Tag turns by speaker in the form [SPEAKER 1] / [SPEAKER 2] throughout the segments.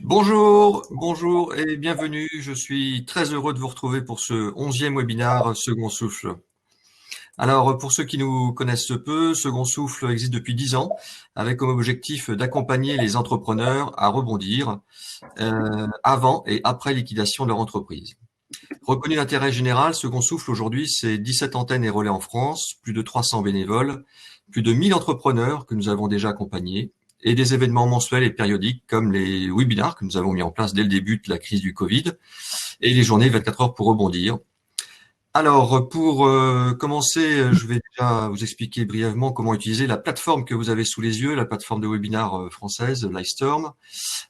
[SPEAKER 1] Bonjour, bonjour et bienvenue. Je suis très heureux de vous retrouver pour ce 11e webinaire Second Souffle. Alors, pour ceux qui nous connaissent peu, Second Souffle existe depuis 10 ans avec comme objectif d'accompagner les entrepreneurs à rebondir avant et après liquidation de leur entreprise. Reconnu d'intérêt général, Second Souffle aujourd'hui, c'est 17 antennes et relais en France, plus de 300 bénévoles, plus de 1000 entrepreneurs que nous avons déjà accompagnés et des événements mensuels et périodiques comme les webinars que nous avons mis en place dès le début de la crise du Covid et les journées 24 heures pour rebondir. Alors, pour commencer, je vais déjà vous expliquer brièvement comment utiliser la plateforme que vous avez sous les yeux, la plateforme de webinar française, Livestorm.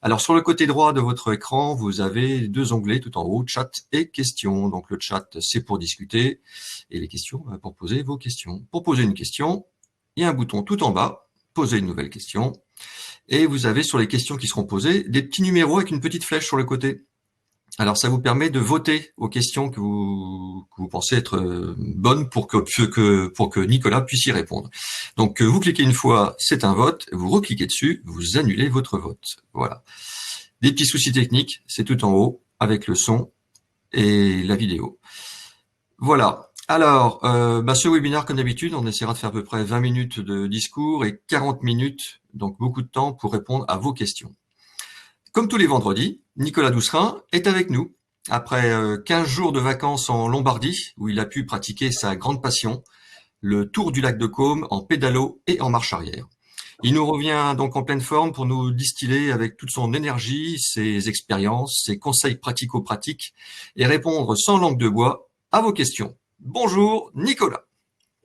[SPEAKER 1] Alors, sur le côté droit de votre écran, vous avez deux onglets tout en haut, chat et questions. Donc, le chat, c'est pour discuter et les questions, pour poser vos questions. Pour poser une question, il y a un bouton tout en bas, poser une nouvelle question. Et vous avez sur les questions qui seront posées des petits numéros avec une petite flèche sur le côté. Alors, ça vous permet de voter aux questions que vous pensez être bonnes pour que Nicolas puisse y répondre. Donc, vous cliquez une fois, c'est un vote, vous recliquez dessus, vous annulez votre vote. Voilà. Des petits soucis techniques, c'est tout en haut avec le son et la vidéo. Voilà. Alors, ce webinaire, comme d'habitude, on essaiera de faire à peu près 20 minutes de discours et 40 minutes, donc beaucoup de temps pour répondre à vos questions. Comme tous les vendredis, Nicolas Doucerin est avec nous. Après 15 jours de vacances en Lombardie, où il a pu pratiquer sa grande passion, le tour du lac de Caume en pédalo et en marche arrière. Il nous revient donc en pleine forme pour nous distiller avec toute son énergie, ses expériences, ses conseils pratico-pratiques et répondre sans langue de bois à vos questions. Bonjour Nicolas.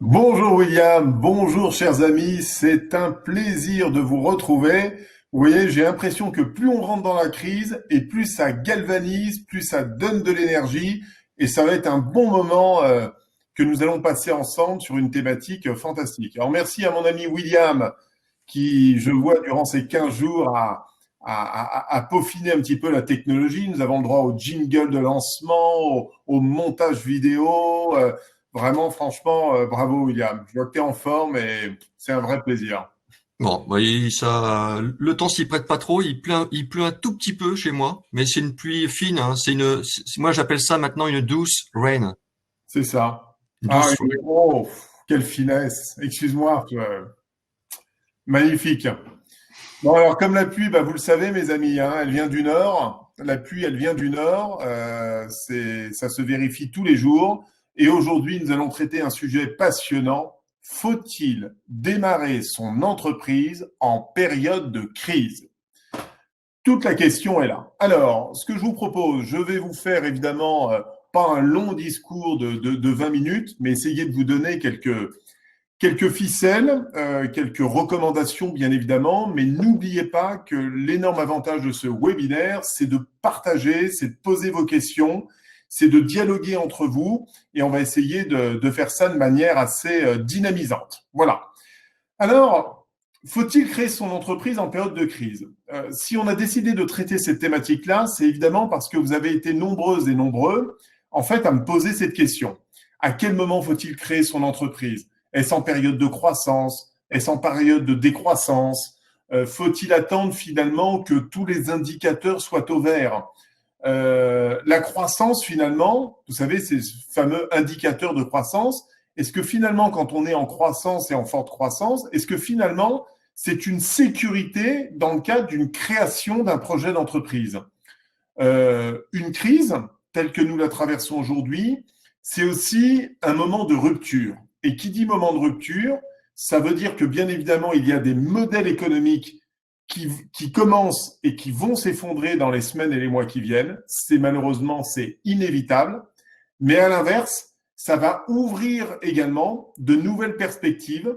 [SPEAKER 2] Bonjour William, bonjour chers amis, c'est un plaisir de vous retrouver. Vous voyez, j'ai l'impression que plus on rentre dans la crise et plus ça galvanise, plus ça donne de l'énergie et ça va être un bon moment que nous allons passer ensemble sur une thématique fantastique. Alors merci à mon ami William qui, je vois, durant ces 15 jours a peaufiné un petit peu la technologie. Nous avons le droit au jingle de lancement, au montage vidéo. Vraiment, franchement, bravo William. Je vois que tu es en forme et c'est un vrai plaisir.
[SPEAKER 1] Bon, ça, le temps s'y prête pas trop. Il pleut un tout petit peu chez moi, mais c'est une pluie fine. Hein, moi j'appelle ça maintenant une douce rain.
[SPEAKER 2] C'est ça. Ah,
[SPEAKER 1] Douce rain.
[SPEAKER 2] oh, quelle finesse. Excuse-moi. Magnifique. Bon, alors comme la pluie, vous le savez, mes amis, hein, elle vient du nord. La pluie, elle vient du nord. Ça se vérifie tous les jours. Et aujourd'hui, nous allons traiter un sujet passionnant. Faut-il démarrer son entreprise en période de crise? Toute la question est là. Alors, ce que je vous propose, je vais vous faire évidemment pas un long discours de 20 minutes, mais essayer de vous donner quelques ficelles, quelques recommandations bien évidemment, mais n'oubliez pas que l'énorme avantage de ce webinaire, c'est de partager, c'est de poser vos questions, c'est de dialoguer entre vous et on va essayer de faire ça de manière assez dynamisante. Voilà. Alors, faut-il créer son entreprise en période de crise? Si on a décidé de traiter cette thématique-là, c'est évidemment parce que vous avez été nombreuses et nombreux, en fait, à me poser cette question. À quel moment faut-il créer son entreprise? Est-ce en période de croissance? Est-ce en période de décroissance? Faut-il attendre finalement que tous les indicateurs soient au vert? La croissance, finalement, vous savez, ces fameux indicateurs de croissance, est-ce que finalement, quand on est en croissance et en forte croissance, est-ce que finalement, c'est une sécurité dans le cadre d'une création d'un projet d'entreprise? Une crise, telle que nous la traversons aujourd'hui, c'est aussi un moment de rupture. Et qui dit moment de rupture, ça veut dire que bien évidemment, il y a des modèles économiques qui commencent et qui vont s'effondrer dans les semaines et les mois qui viennent. C'est inévitable. Mais à l'inverse, ça va ouvrir également de nouvelles perspectives,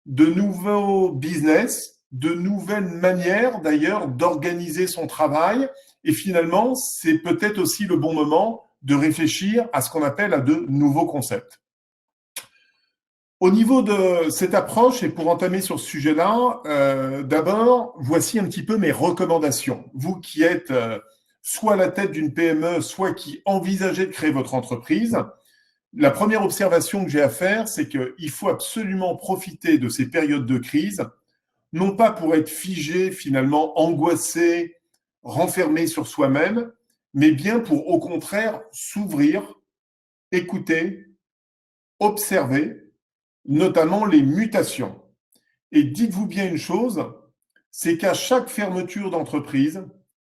[SPEAKER 2] de nouveaux business, de nouvelles manières d'ailleurs d'organiser son travail. Et finalement, c'est peut-être aussi le bon moment de réfléchir à ce qu'on appelle à de nouveaux concepts. Au niveau de cette approche, et pour entamer sur ce sujet-là, d'abord, voici un petit peu mes recommandations. Vous qui êtes soit à la tête d'une PME, soit qui envisagez de créer votre entreprise, la première observation que j'ai à faire, c'est qu'il faut absolument profiter de ces périodes de crise, non pas pour être figé, finalement angoissé, renfermé sur soi-même, mais bien pour au contraire s'ouvrir, écouter, observer, notamment les mutations. Et dites-vous bien une chose, c'est qu'à chaque fermeture d'entreprise,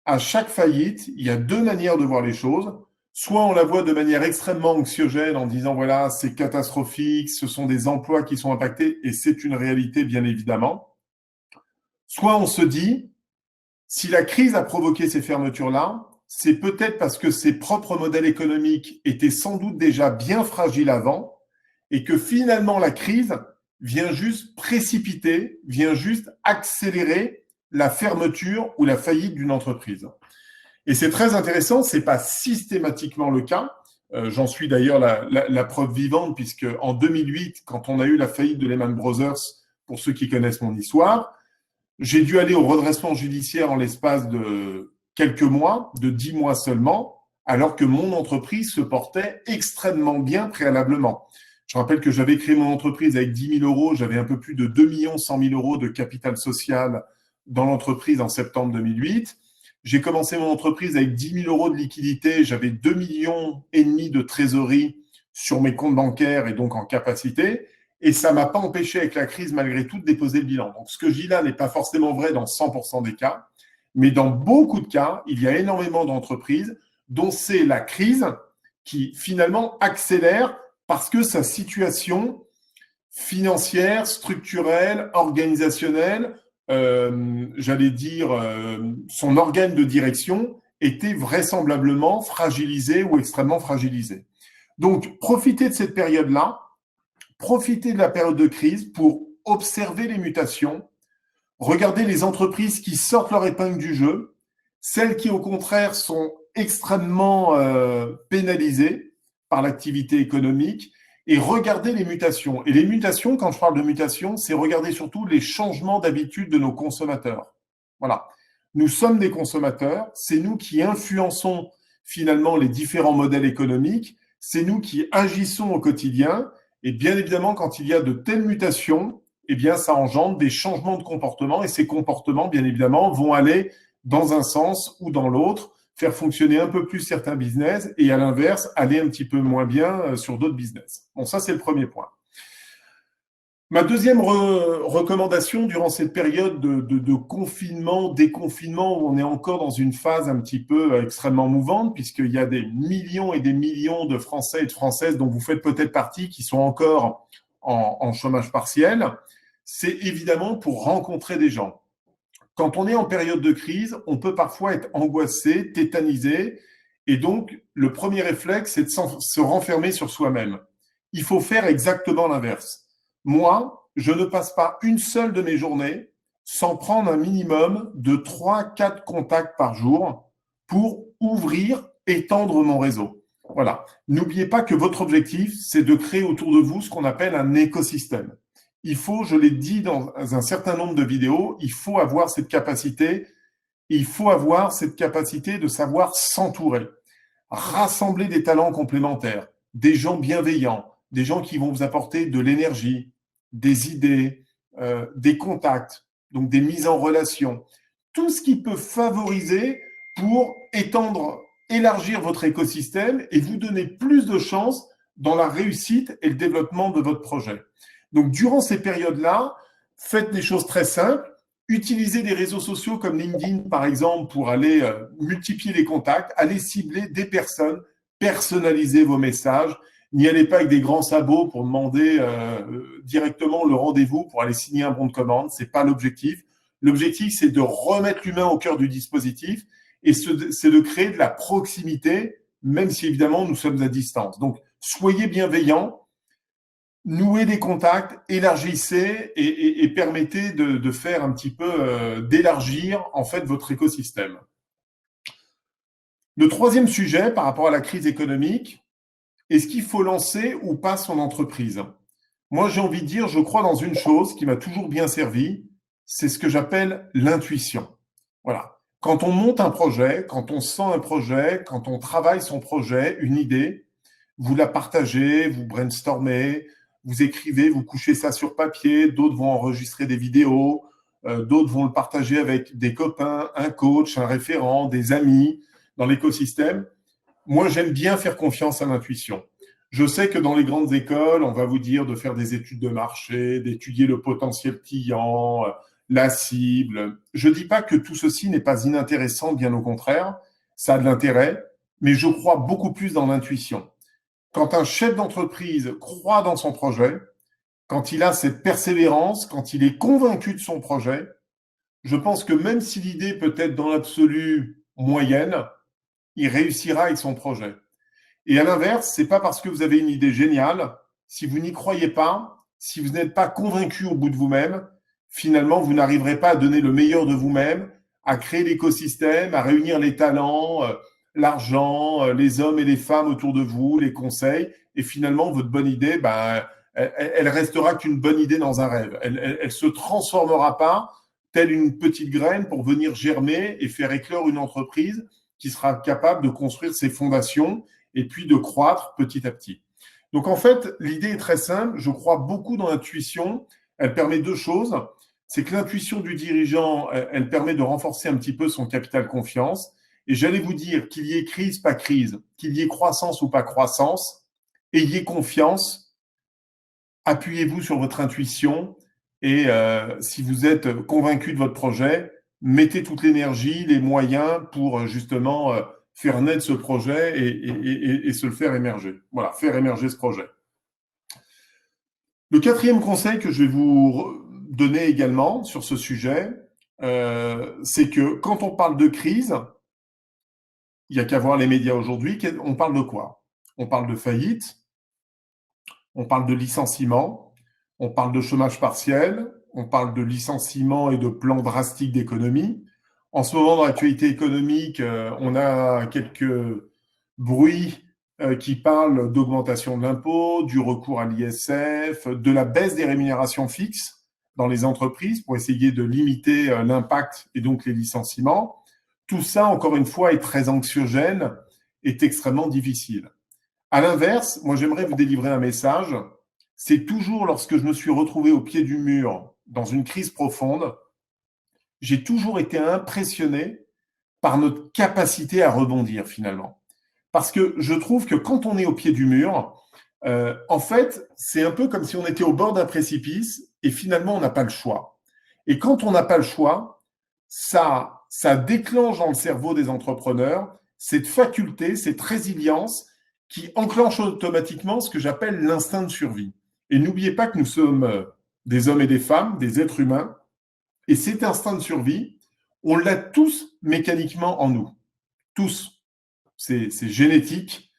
[SPEAKER 2] à chaque faillite, il y a deux manières de voir les choses. Soit on la voit de manière extrêmement anxiogène en disant voilà, c'est catastrophique, ce sont des emplois qui sont impactés et c'est une réalité bien évidemment. Soit on se dit si la crise a provoqué ces fermetures-là, c'est peut-être parce que ses propres modèles économiques étaient sans doute déjà bien fragiles avant et que finalement la crise vient juste précipiter, vient juste accélérer la fermeture ou la faillite d'une entreprise. Et c'est très intéressant, ce n'est pas systématiquement le cas. J'en suis d'ailleurs la preuve vivante, puisque en 2008, quand on a eu la faillite de Lehman Brothers, pour ceux qui connaissent mon histoire, j'ai dû aller au redressement judiciaire en l'espace de quelques mois, de 10 mois seulement, alors que mon entreprise se portait extrêmement bien préalablement. Je rappelle que j'avais créé mon entreprise avec 10 000 euros, j'avais un peu plus de 2 100 000 euros de capital social dans l'entreprise en septembre 2008. J'ai commencé mon entreprise avec 10 000 euros de liquidité, j'avais 2,5 millions de trésorerie sur mes comptes bancaires et donc en capacité. Et ça ne m'a pas empêché avec la crise, malgré tout, de déposer le bilan. Donc, ce que je dis là n'est pas forcément vrai dans 100% des cas, mais dans beaucoup de cas, il y a énormément d'entreprises dont c'est la crise qui, finalement, accélère parce que sa situation financière, structurelle, organisationnelle, j'allais dire, son organe de direction était vraisemblablement fragilisé ou extrêmement fragilisé. Donc, profitez de cette période-là, profitez de la période de crise pour observer les mutations, regarder les entreprises qui sortent leur épingle du jeu, celles qui, au contraire, sont extrêmement pénalisées par l'activité économique, et regarder les mutations. Et les mutations, quand je parle de mutations, c'est regarder surtout les changements d'habitude de nos consommateurs. Voilà. Nous sommes des consommateurs, c'est nous qui influençons finalement les différents modèles économiques, c'est nous qui agissons au quotidien, et bien évidemment, quand il y a de telles mutations, eh bien, ça engendre des changements de comportement, et ces comportements, bien évidemment, vont aller dans un sens ou dans l'autre, faire fonctionner un peu plus certains business et à l'inverse, aller un petit peu moins bien sur d'autres business. Bon, ça, c'est le premier point. Ma deuxième recommandation durant cette période de confinement, déconfinement, où on est encore dans une phase un petit peu extrêmement mouvante, puisqu'il y a des millions et des millions de Français et de Françaises dont vous faites peut-être partie qui sont encore en chômage partiel, c'est évidemment pour rencontrer des gens. Quand on est en période de crise, on peut parfois être angoissé, tétanisé, et donc le premier réflexe, c'est de se renfermer sur soi-même. Il faut faire exactement l'inverse. Moi, je ne passe pas une seule de mes journées sans prendre un minimum de 3-4 contacts par jour pour ouvrir, étendre mon réseau. Voilà. N'oubliez pas que votre objectif, c'est de créer autour de vous ce qu'on appelle un écosystème. Il faut, je l'ai dit dans un certain nombre de vidéos, il faut avoir cette capacité de savoir s'entourer, rassembler des talents complémentaires, des gens bienveillants, des gens qui vont vous apporter de l'énergie, des idées, des contacts, donc des mises en relation, tout ce qui peut favoriser pour élargir votre écosystème et vous donner plus de chances dans la réussite et le développement de votre projet. Donc, durant ces périodes-là, faites des choses très simples. Utilisez des réseaux sociaux comme LinkedIn, par exemple, pour aller multiplier les contacts, aller cibler des personnes, personnaliser vos messages. N'y allez pas avec des grands sabots pour demander directement le rendez-vous pour aller signer un bon de commande. Ce n'est pas l'objectif. L'objectif, c'est de remettre l'humain au cœur du dispositif et c'est de créer de la proximité, même si évidemment nous sommes à distance. Donc, soyez bienveillants. Nouez des contacts, élargissez et permettez de faire un petit peu, d'élargir en fait votre écosystème. Le troisième sujet par rapport à la crise économique, est-ce qu'il faut lancer ou pas son entreprise? Moi, j'ai envie de dire, je crois dans une chose qui m'a toujours bien servi, c'est ce que j'appelle l'intuition. Voilà. Quand on monte un projet, quand on sent un projet, quand on travaille son projet, une idée, vous la partagez, vous brainstormez, vous écrivez, vous couchez ça sur papier, d'autres vont enregistrer des vidéos, d'autres vont le partager avec des copains, un coach, un référent, des amis dans l'écosystème. Moi, j'aime bien faire confiance à l'intuition. Je sais que dans les grandes écoles, on va vous dire de faire des études de marché, d'étudier le potentiel client, la cible. Je ne dis pas que tout ceci n'est pas inintéressant, bien au contraire, ça a de l'intérêt, mais je crois beaucoup plus dans l'intuition. Quand un chef d'entreprise croit dans son projet, quand il a cette persévérance, quand il est convaincu de son projet, je pense que même si l'idée peut être dans l'absolu moyenne, il réussira avec son projet. Et à l'inverse, c'est pas parce que vous avez une idée géniale, si vous n'y croyez pas, si vous n'êtes pas convaincu au bout de vous-même, finalement, vous n'arriverez pas à donner le meilleur de vous-même, à créer l'écosystème, à réunir les talents, l'argent, les hommes et les femmes autour de vous, les conseils. Et finalement, votre bonne idée, elle restera qu'une bonne idée dans un rêve. Elle se transformera pas telle une petite graine pour venir germer et faire éclore une entreprise qui sera capable de construire ses fondations et puis de croître petit à petit. Donc en fait, l'idée est très simple. Je crois beaucoup dans l'intuition. Elle permet deux choses. C'est que l'intuition du dirigeant, elle permet de renforcer un petit peu son capital confiance. Et j'allais vous dire qu'il y ait crise, pas crise, qu'il y ait croissance ou pas croissance, ayez confiance, appuyez-vous sur votre intuition et si vous êtes convaincu de votre projet, mettez toute l'énergie, les moyens pour justement faire naître ce projet et se le faire émerger. Voilà, faire émerger ce projet. Le quatrième conseil que je vais vous donner également sur ce sujet, c'est que quand on parle de crise, il n'y a qu'à voir les médias aujourd'hui, on parle de quoi? On parle de faillite, on parle de licenciement, on parle de chômage partiel, on parle de licenciement et de plans drastiques d'économie. En ce moment, dans l'actualité économique, on a quelques bruits qui parlent d'augmentation de l'impôt, du recours à l'ISF, de la baisse des rémunérations fixes dans les entreprises pour essayer de limiter l'impact et donc les licenciements. Tout ça, encore une fois, est très anxiogène, est extrêmement difficile. À l'inverse, moi, j'aimerais vous délivrer un message. C'est toujours lorsque je me suis retrouvé au pied du mur, dans une crise profonde, j'ai toujours été impressionné par notre capacité à rebondir, finalement. Parce que je trouve que quand on est au pied du mur, en fait, c'est un peu comme si on était au bord d'un précipice et finalement, on n'a pas le choix. Et quand on n'a pas le choix, ça déclenche dans le cerveau des entrepreneurs cette faculté, cette résilience qui enclenche automatiquement ce que j'appelle l'instinct de survie. Et n'oubliez pas que nous sommes des hommes et des femmes, des êtres humains, et cet instinct de survie, on l'a tous mécaniquement en nous. Tous. C'est génétique,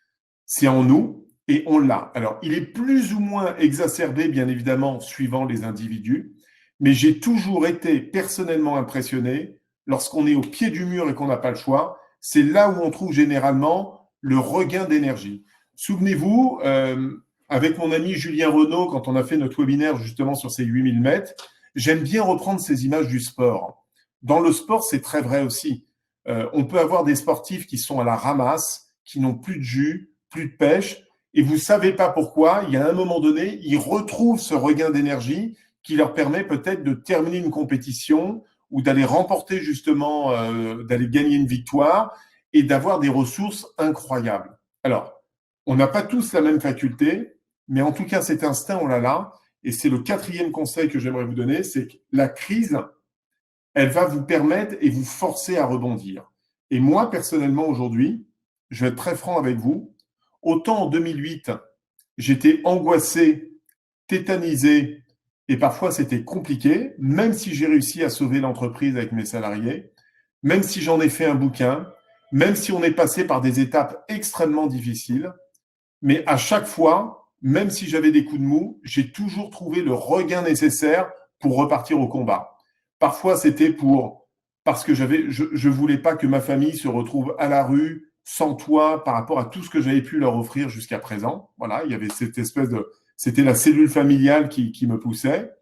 [SPEAKER 2] c'est en nous, et on l'a. Alors, il est plus ou moins exacerbé, bien évidemment, suivant les individus, mais j'ai toujours été personnellement impressionné lorsqu'on est au pied du mur et qu'on n'a pas le choix. C'est là où on trouve généralement le regain d'énergie. Souvenez-vous, avec mon ami Julien Renaud, quand on a fait notre webinaire justement sur ces 8000 mètres, j'aime bien reprendre ces images du sport. Dans le sport, c'est très vrai aussi. On peut avoir des sportifs qui sont à la ramasse, qui n'ont plus de jus, plus de pêche, et vous ne savez pas pourquoi, il y a un moment donné, ils retrouvent ce regain d'énergie qui leur permet peut-être de terminer une compétition ou d'aller remporter justement, d'aller gagner une victoire et d'avoir des ressources incroyables. Alors, on n'a pas tous la même faculté, mais en tout cas, cet instinct, on l'a là. Et c'est le quatrième conseil que j'aimerais vous donner, c'est que la crise, elle va vous permettre et vous forcer à rebondir. Et moi, personnellement, aujourd'hui, je vais être très franc avec vous, autant en 2008, j'étais angoissé, tétanisé, et parfois c'était compliqué, même si j'ai réussi à sauver l'entreprise avec mes salariés, même si j'en ai fait un bouquin, même si on est passé par des étapes extrêmement difficiles, mais à chaque fois, même si j'avais des coups de mou, j'ai toujours trouvé le regain nécessaire pour repartir au combat. Parfois, c'était parce que je voulais pas que ma famille se retrouve à la rue, sans toit, par rapport à tout ce que j'avais pu leur offrir jusqu'à présent. Voilà, il y avait cette espèce c'était la cellule familiale qui me poussait.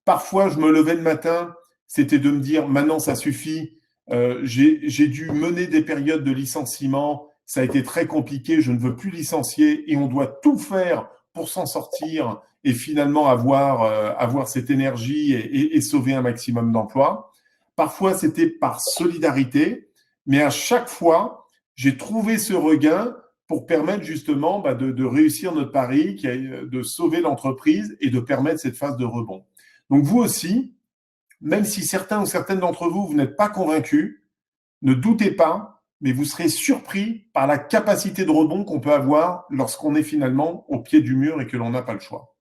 [SPEAKER 2] Parfois, je me levais le matin, c'était de me dire, maintenant, ça suffit. J'ai dû mener des périodes de licenciement. Ça a été très compliqué. Je ne veux plus licencier et on doit tout faire pour s'en sortir et finalement avoir cette énergie et sauver un maximum d'emplois. Parfois, c'était par solidarité, mais à chaque fois, j'ai trouvé ce regain pour permettre justement de réussir notre pari, de sauver l'entreprise et de permettre cette phase de rebond. Donc vous aussi, même si certains ou certaines d'entre vous, vous n'êtes pas convaincus, ne doutez pas, mais vous serez surpris par la capacité de rebond qu'on peut avoir lorsqu'on est finalement au pied du mur et que l'on n'a pas le choix.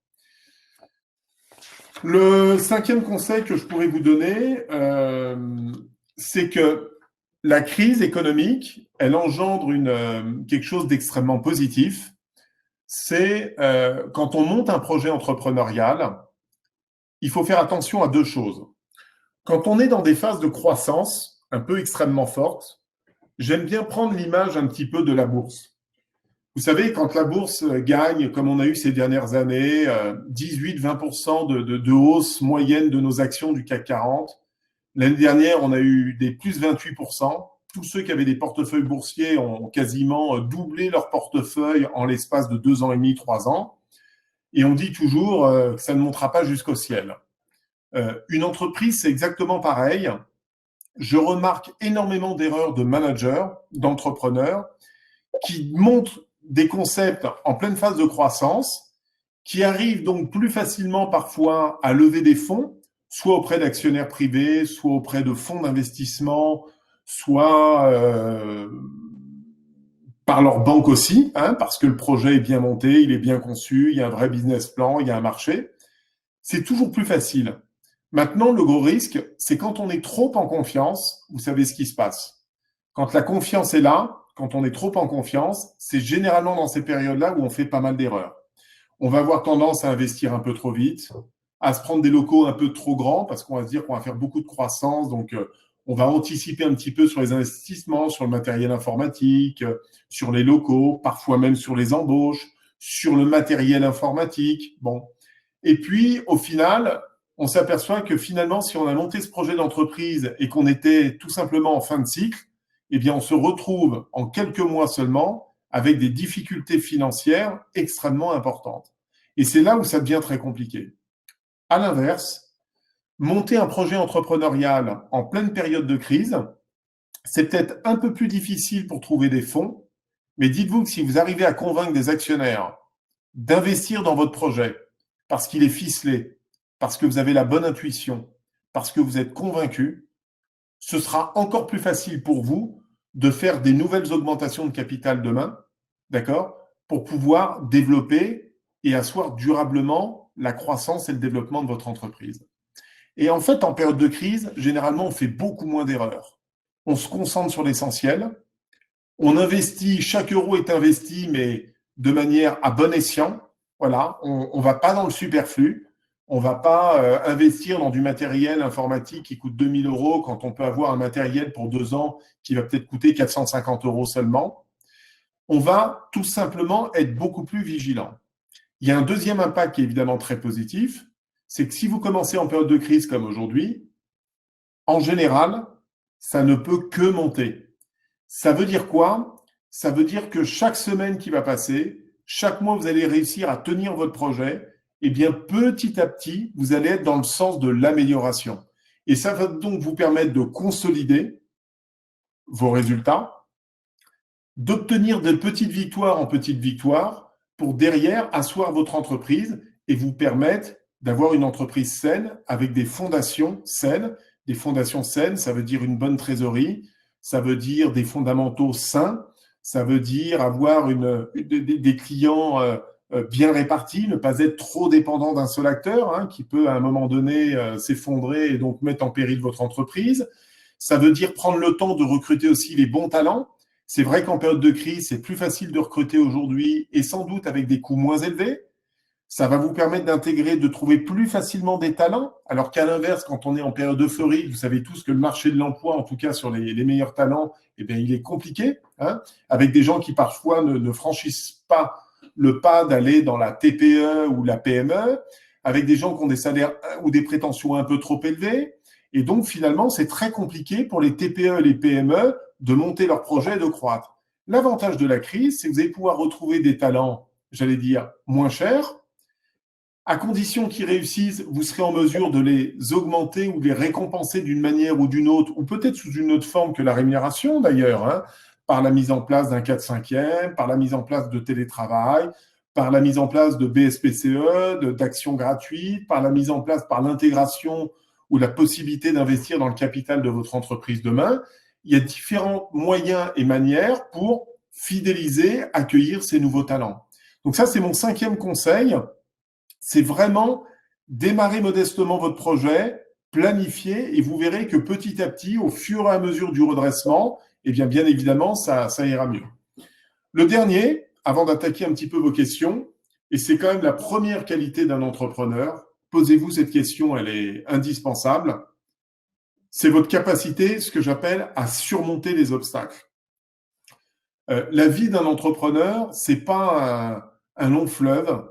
[SPEAKER 2] Le 5e conseil que je pourrais vous donner, c'est que la crise économique, elle engendre quelque chose d'extrêmement positif. C'est quand on monte un projet entrepreneurial, il faut faire attention à 2 choses. Quand on est dans des phases de croissance un peu extrêmement fortes, j'aime bien prendre l'image un petit peu de la bourse. Vous savez, quand la bourse gagne, comme on a eu ces dernières années, 18-20% de hausse moyenne de nos actions du CAC 40, l'année dernière, on a eu des plus 28%. Tous ceux qui avaient des portefeuilles boursiers ont quasiment doublé leur portefeuille en l'espace de 2 ans et demi, 3 ans. Et on dit toujours que ça ne montera pas jusqu'au ciel. Une entreprise, c'est exactement pareil. Je remarque énormément d'erreurs de managers, d'entrepreneurs, qui montrent des concepts en pleine phase de croissance, qui arrivent donc plus facilement parfois à lever des fonds, soit auprès d'actionnaires privés, soit auprès de fonds d'investissement, soit par leur banque aussi, parce que le projet est bien monté, il est bien conçu, il y a un vrai business plan, il y a un marché. C'est toujours plus facile. Maintenant, le gros risque, c'est quand on est trop en confiance, vous savez ce qui se passe. Quand la confiance est là, quand on est trop en confiance, c'est généralement dans ces périodes-là où on fait pas mal d'erreurs. On va avoir tendance à investir un peu trop vite, à se prendre des locaux un peu trop grands parce qu'on va se dire qu'on va faire beaucoup de croissance. Donc, on va anticiper un petit peu sur les investissements, sur le matériel informatique, sur les locaux, parfois même sur les embauches, sur le matériel informatique. Bon. Et puis, au final, on s'aperçoit que finalement, si on a monté ce projet d'entreprise et qu'on était tout simplement en fin de cycle, eh bien, on se retrouve en quelques mois seulement avec des difficultés financières extrêmement importantes. Et c'est là où ça devient très compliqué. À l'inverse, monter un projet entrepreneurial en pleine période de crise, c'est peut-être un peu plus difficile pour trouver des fonds, mais dites-vous que si vous arrivez à convaincre des actionnaires d'investir dans votre projet parce qu'il est ficelé, parce que vous avez la bonne intuition, parce que vous êtes convaincu, ce sera encore plus facile pour vous de faire des nouvelles augmentations de capital demain, d'accord, pour pouvoir développer et asseoir durablement la croissance et le développement de votre entreprise. Et en fait, en période de crise, généralement, on fait beaucoup moins d'erreurs. On se concentre sur l'essentiel. On investit, chaque euro est investi, mais de manière à bon escient. Voilà, on ne va pas dans le superflu. On ne va pas investir dans du matériel informatique qui coûte 2 000 € quand on peut avoir un matériel pour 2 ans qui va peut-être coûter 450 € seulement. On va tout simplement être beaucoup plus vigilant. Il y a un deuxième impact qui est évidemment très positif, c'est que si vous commencez en période de crise comme aujourd'hui, en général, ça ne peut que monter. Ça veut dire quoi? Ça veut dire que chaque semaine qui va passer, chaque mois, vous allez réussir à tenir votre projet. Eh bien, petit à petit, vous allez être dans le sens de l'amélioration. Et ça va donc vous permettre de consolider vos résultats, d'obtenir de petites victoires en petites victoires pour derrière asseoir votre entreprise et vous permettre d'avoir une entreprise saine avec des fondations saines. Des fondations saines, ça veut dire une bonne trésorerie, ça veut dire des fondamentaux sains, ça veut dire avoir des clients bien répartis, ne pas être trop dépendant d'un seul acteur qui peut à un moment donné s'effondrer et donc mettre en péril votre entreprise. Ça veut dire prendre le temps de recruter aussi les bons talents. C'est vrai qu'en période de crise, c'est plus facile de recruter aujourd'hui et sans doute avec des coûts moins élevés. Ça va vous permettre d'intégrer, de trouver plus facilement des talents, alors qu'à l'inverse, quand on est en période d'euphorie, vous savez tous que le marché de l'emploi, en tout cas sur les meilleurs talents, eh bien, il est compliqué, avec des gens qui parfois ne franchissent pas le pas d'aller dans la TPE ou la PME, avec des gens qui ont des salaires ou des prétentions un peu trop élevées. Et donc, finalement, c'est très compliqué pour les TPE et les PME de monter leurs projets et de croître. L'avantage de la crise, c'est que vous allez pouvoir retrouver des talents, j'allais dire, moins chers, À condition qu'ils réussissent, vous serez en mesure de les augmenter ou de les récompenser d'une manière ou d'une autre, ou peut-être sous une autre forme que la rémunération d'ailleurs, hein, par la mise en place d'un 4/5e, par la mise en place de télétravail, par la mise en place de BSPCE, d'actions gratuites, par la mise en place, par l'intégration ou la possibilité d'investir dans le capital de votre entreprise demain. Il y a différents moyens et manières pour fidéliser, accueillir ces nouveaux talents. Donc ça, c'est mon 5e conseil. C'est vraiment démarrer modestement votre projet, planifier, et vous verrez que petit à petit, au fur et à mesure du redressement, eh bien évidemment, ça ira mieux. Le dernier, avant d'attaquer un petit peu vos questions, et c'est quand même la première qualité d'un entrepreneur, posez-vous cette question, elle est indispensable, c'est votre capacité, ce que j'appelle, à surmonter les obstacles. La vie d'un entrepreneur, c'est pas un long fleuve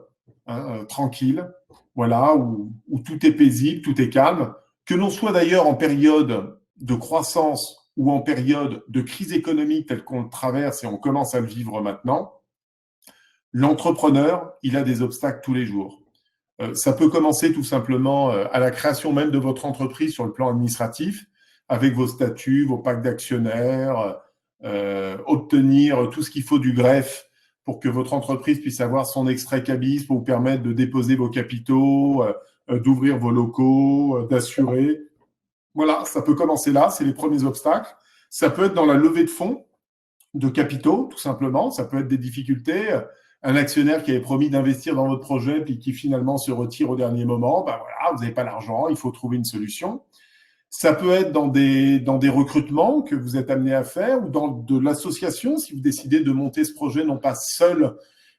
[SPEAKER 2] tranquille, voilà, où tout est paisible, tout est calme. Que l'on soit d'ailleurs en période de croissance ou en période de crise économique telle qu'on le traverse et on commence à le vivre maintenant, l'entrepreneur, il a des obstacles tous les jours. Ça peut commencer tout simplement à la création même de votre entreprise sur le plan administratif, avec vos statuts, vos pactes d'actionnaires, obtenir tout ce qu'il faut du greffe pour que votre entreprise puisse avoir son extrait cabis pour vous permettre de déposer vos capitaux, d'ouvrir vos locaux, d'assurer. Voilà, ça peut commencer là, c'est les premiers obstacles. Ça peut être dans la levée de fonds, de capitaux, tout simplement. Ça peut être des difficultés. Un actionnaire qui avait promis d'investir dans votre projet puis qui finalement se retire au dernier moment, ben voilà, vous n'avez pas l'argent, il faut trouver une solution. Ça peut être dans des recrutements que vous êtes amené à faire ou dans de l'association, si vous décidez de monter ce projet non pas seul,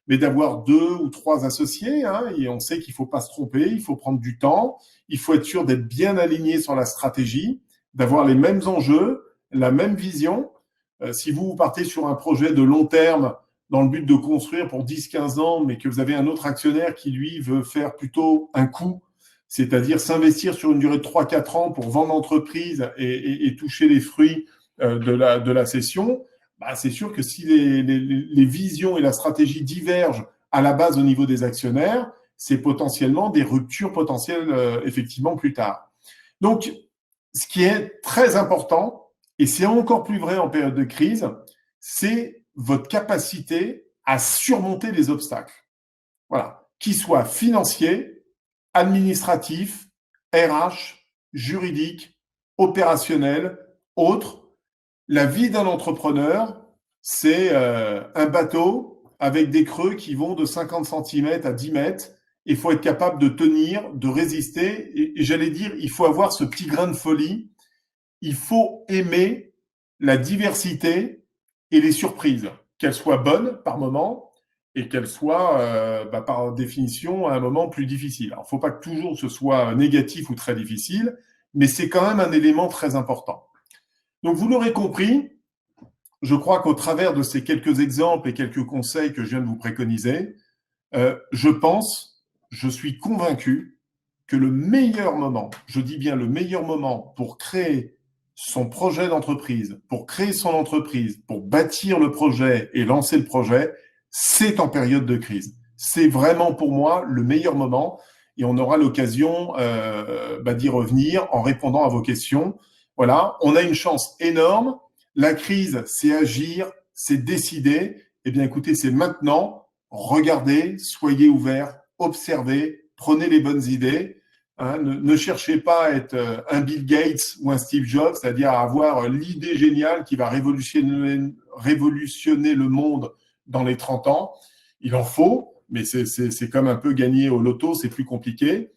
[SPEAKER 2] mais d'avoir 2 ou 3 associés. Hein, et on sait qu'il ne faut pas se tromper, il faut prendre du temps, il faut être sûr d'être bien aligné sur la stratégie, d'avoir les mêmes enjeux, la même vision. Si vous partez sur un projet de long terme dans le but de construire pour 10-15 ans, mais que vous avez un autre actionnaire qui, lui, veut faire plutôt un coup, c'est-à-dire s'investir sur une durée de 3-4 ans pour vendre l'entreprise et toucher les fruits de la cession, bah c'est sûr que si les visions et la stratégie divergent à la base au niveau des actionnaires, c'est potentiellement des ruptures potentielles effectivement plus tard. Donc, ce qui est très important, et c'est encore plus vrai en période de crise, c'est votre capacité à surmonter les obstacles. Voilà, qu'ils soient financiers, administratifs, RH, juridiques, opérationnels, autres. La vie d'un entrepreneur, c'est un bateau avec des creux qui vont de 50 cm à 10 mètres. Il faut être capable de tenir, de résister. Et j'allais dire, il faut avoir ce petit grain de folie. Il faut aimer la diversité et les surprises, qu'elles soient bonnes par moment et qu'elles soient par définition à un moment plus difficile. Alors, il ne faut pas que toujours ce soit négatif ou très difficile, mais c'est quand même un élément très important. Donc, vous l'aurez compris, je crois qu'au travers de ces quelques exemples et quelques conseils que je viens de vous préconiser, je suis convaincu que le meilleur moment, je dis bien le meilleur moment pour créer son projet d'entreprise, pour créer son entreprise, pour bâtir le projet et lancer le projet, c'est en période de crise. C'est vraiment pour moi le meilleur moment et on aura l'occasion d'y revenir en répondant à vos questions. Voilà, on a une chance énorme. La crise, c'est agir, c'est décider. Eh bien, écoutez, c'est maintenant. Regardez, soyez ouverts, observez, prenez les bonnes idées. Hein, ne cherchez pas à être un Bill Gates ou un Steve Jobs, c'est-à-dire à avoir l'idée géniale qui va révolutionner le monde dans les 30 ans. Il en faut, mais c'est comme un peu gagner au loto, c'est plus compliqué.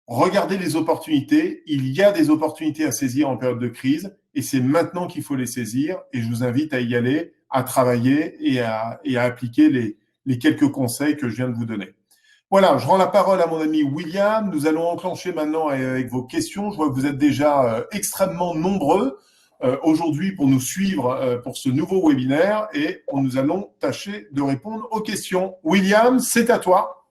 [SPEAKER 2] Regardez les opportunités. Il y a des opportunités à saisir en période de crise et c'est maintenant qu'il faut les saisir. Et je vous invite à y aller, à travailler et à appliquer les quelques conseils que je viens de vous donner. Voilà, je rends la parole à mon ami William. Nous allons enclencher maintenant avec vos questions. Je vois que vous êtes déjà extrêmement nombreux aujourd'hui pour nous suivre pour ce nouveau webinaire et nous allons tâcher de répondre aux questions. William, c'est à toi.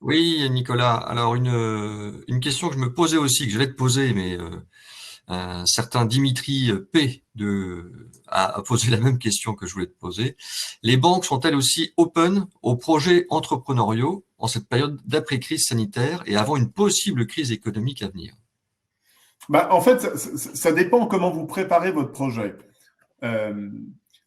[SPEAKER 1] Oui, Nicolas. Alors, une question que je me posais aussi, que je vais te poser, mais un certain Dimitri P. a posé la même question que je voulais te poser. Les banques sont-elles aussi open aux projets entrepreneuriaux en cette période d'après-crise sanitaire et avant une possible crise économique à venir?
[SPEAKER 2] En fait, ça dépend comment vous préparez votre projet. Euh,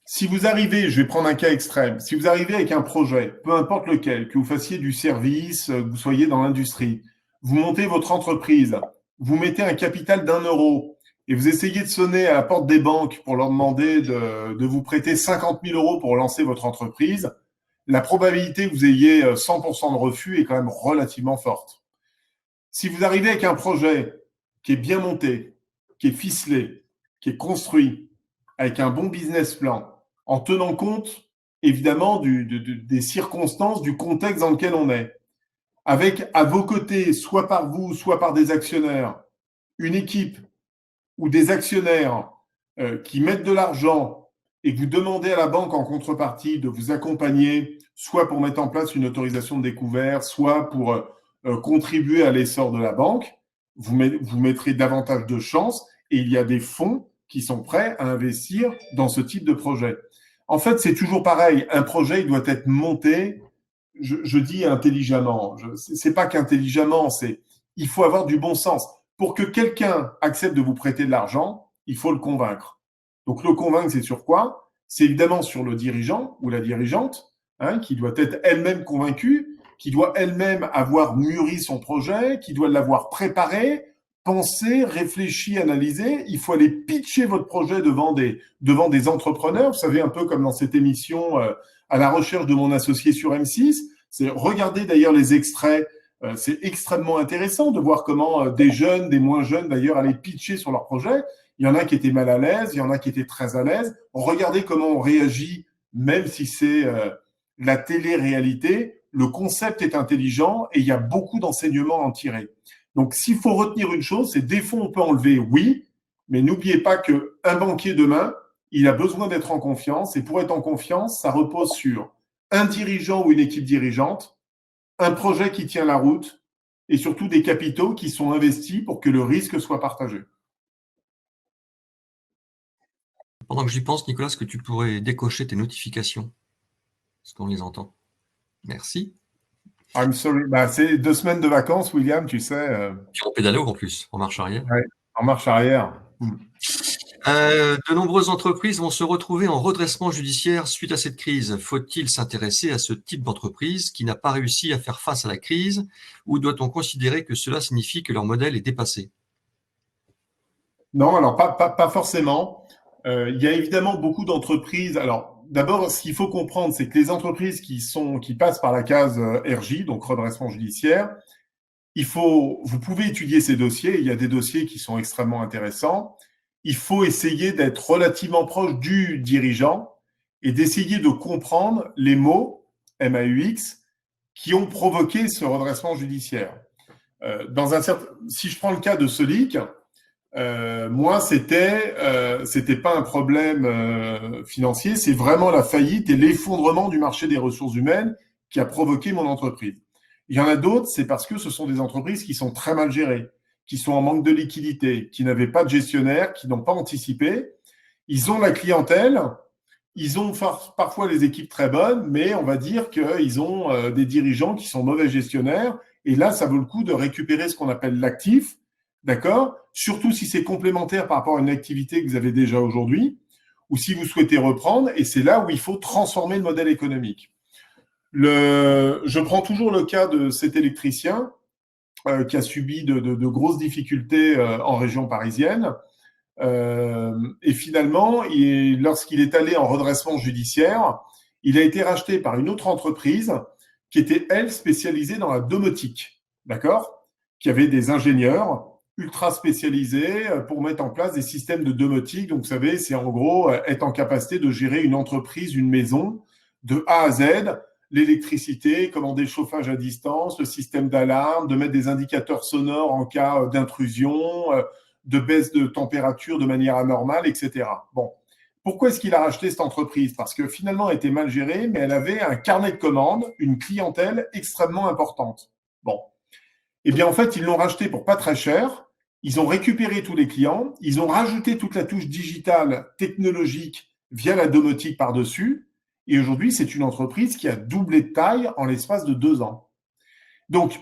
[SPEAKER 2] Si vous arrivez, je vais prendre un cas extrême, si vous arrivez avec un projet, peu importe lequel, que vous fassiez du service, que vous soyez dans l'industrie, vous montez votre entreprise, vous mettez un capital d'1 € et vous essayez de sonner à la porte des banques pour leur demander de vous prêter 50 000 € pour lancer votre entreprise, la probabilité que vous ayez 100% de refus est quand même relativement forte. Si vous arrivez avec un projet qui est bien monté, qui est ficelé, qui est construit, avec un bon business plan, en tenant compte évidemment des circonstances, du contexte dans lequel on est, avec à vos côtés, soit par vous, soit par des actionnaires, une équipe ou des actionnaires qui mettent de l'argent et que vous demandez à la banque en contrepartie de vous accompagner, soit pour mettre en place une autorisation de découvert, soit pour contribuer à l'essor de la banque, vous mettrez davantage de chances et il y a des fonds qui sont prêts à investir dans ce type de projet. En fait, c'est toujours pareil. Un projet, il doit être monté, je dis intelligemment. C'est pas qu'intelligemment, il faut avoir du bon sens. Pour que quelqu'un accepte de vous prêter de l'argent, il faut le convaincre. Donc, le convaincre, c'est sur quoi? C'est évidemment sur le dirigeant ou la dirigeante, qui doit être elle-même convaincue, qui doit elle-même avoir mûri son projet, qui doit l'avoir préparé, pensé, réfléchi, analysé. Il faut aller pitcher votre projet devant des entrepreneurs. Vous savez, un peu comme dans cette émission à la recherche de mon associé sur M6. Regardez d'ailleurs les extraits. C'est extrêmement intéressant de voir comment des jeunes, des moins jeunes d'ailleurs, allaient pitcher sur leur projet. Il y en a qui étaient mal à l'aise, il y en a qui étaient très à l'aise. Regardez comment on réagit, même si c'est la télé-réalité. Le concept est intelligent et il y a beaucoup d'enseignements à en tirer. Donc, s'il faut retenir une chose, c'est des fonds on peut enlever, oui, mais n'oubliez pas qu'un banquier demain, il a besoin d'être en confiance et pour être en confiance, ça repose sur un dirigeant ou une équipe dirigeante, un projet qui tient la route et surtout des capitaux qui sont investis pour que le risque soit partagé.
[SPEAKER 1] Pendant que j'y pense, Nicolas, est-ce que tu pourrais décocher tes notifications? Est-ce qu'on les entend? Merci.
[SPEAKER 2] I'm sorry. C'est 2 semaines de vacances, William, tu sais.
[SPEAKER 1] Puis en pédalo en plus, en marche arrière.
[SPEAKER 2] Ouais, en marche arrière.
[SPEAKER 1] De nombreuses entreprises vont se retrouver en redressement judiciaire suite à cette crise. Faut-il s'intéresser à ce type d'entreprise qui n'a pas réussi à faire face à la crise ou doit-on considérer que cela signifie que leur modèle est dépassé?
[SPEAKER 2] Non, alors pas forcément. Il y a évidemment beaucoup d'entreprises. Alors, d'abord, ce qu'il faut comprendre, c'est que les entreprises qui passent par la case RJ, donc redressement judiciaire, vous pouvez étudier ces dossiers. Il y a des dossiers qui sont extrêmement intéressants. Il faut essayer d'être relativement proche du dirigeant et d'essayer de comprendre les mots MAUX qui ont provoqué ce redressement judiciaire. Si je prends le cas de Solic, moi, c'était pas un problème financier, c'est vraiment la faillite et l'effondrement du marché des ressources humaines qui a provoqué mon entreprise. Il y en a d'autres, c'est parce que ce sont des entreprises qui sont très mal gérées, qui sont en manque de liquidité, qui n'avaient pas de gestionnaire, qui n'ont pas anticipé. Ils ont la clientèle, ils ont parfois les équipes très bonnes, mais on va dire qu'ils ont des dirigeants qui sont mauvais gestionnaires. Et là, ça vaut le coup de récupérer ce qu'on appelle l'actif, d'accord? Surtout si c'est complémentaire par rapport à une activité que vous avez déjà aujourd'hui, ou si vous souhaitez reprendre. Et c'est là où il faut transformer le modèle économique. Je prends toujours le cas de cet électricien qui a subi de grosses difficultés en région parisienne. Et finalement, lorsqu'il est allé en redressement judiciaire, il a été racheté par une autre entreprise qui était, elle, spécialisée dans la domotique, d'accord? Qui avait des ingénieurs ultra spécialisés pour mettre en place des systèmes de domotique. Donc, vous savez, c'est en gros être en capacité de gérer une entreprise, une maison, de A à Z, l'électricité, commander le chauffage à distance, le système d'alarme, de mettre des indicateurs sonores en cas d'intrusion, de baisse de température de manière anormale, etc. Bon, pourquoi est-ce qu'il a racheté cette entreprise? Parce que finalement, elle était mal gérée, mais elle avait un carnet de commandes, une clientèle extrêmement importante. Bon, eh bien en fait, ils l'ont racheté pour pas très cher. Ils ont récupéré tous les clients, ils ont rajouté toute la touche digitale, technologique, via la domotique par-dessus. Et aujourd'hui, c'est une entreprise qui a doublé de taille en l'espace de 2 ans. Donc,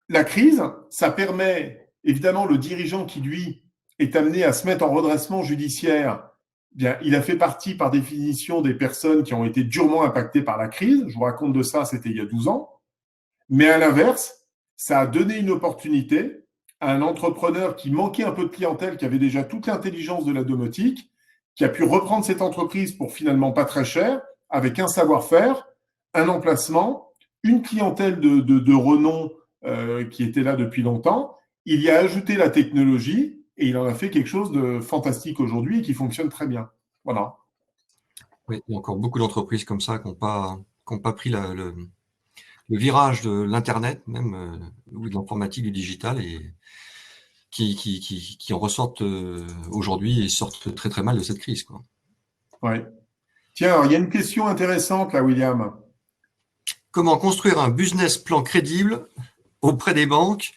[SPEAKER 2] la crise, ça permet, évidemment, le dirigeant qui, lui, est amené à se mettre en redressement judiciaire, bien, il a fait partie, par définition, des personnes qui ont été durement impactées par la crise. Je vous raconte de ça, c'était il y a 12 ans. Mais à l'inverse, ça a donné une opportunité à un entrepreneur qui manquait un peu de clientèle, qui avait déjà toute l'intelligence de la domotique, qui a pu reprendre cette entreprise pour finalement pas très cher, avec un savoir-faire, un emplacement, une clientèle de renom qui était là depuis longtemps. Il y a ajouté la technologie et il en a fait quelque chose de fantastique aujourd'hui et qui fonctionne très bien. Voilà.
[SPEAKER 1] Oui, il y a encore beaucoup d'entreprises comme ça qui n'ont pas pris le virage de l'Internet, même, ou de l'informatique, du digital, et qui en ressortent aujourd'hui et sortent très très mal de cette crise, quoi.
[SPEAKER 2] Ouais. Tiens, alors, il y a une question intéressante là, William.
[SPEAKER 1] Comment construire un business plan crédible auprès des banques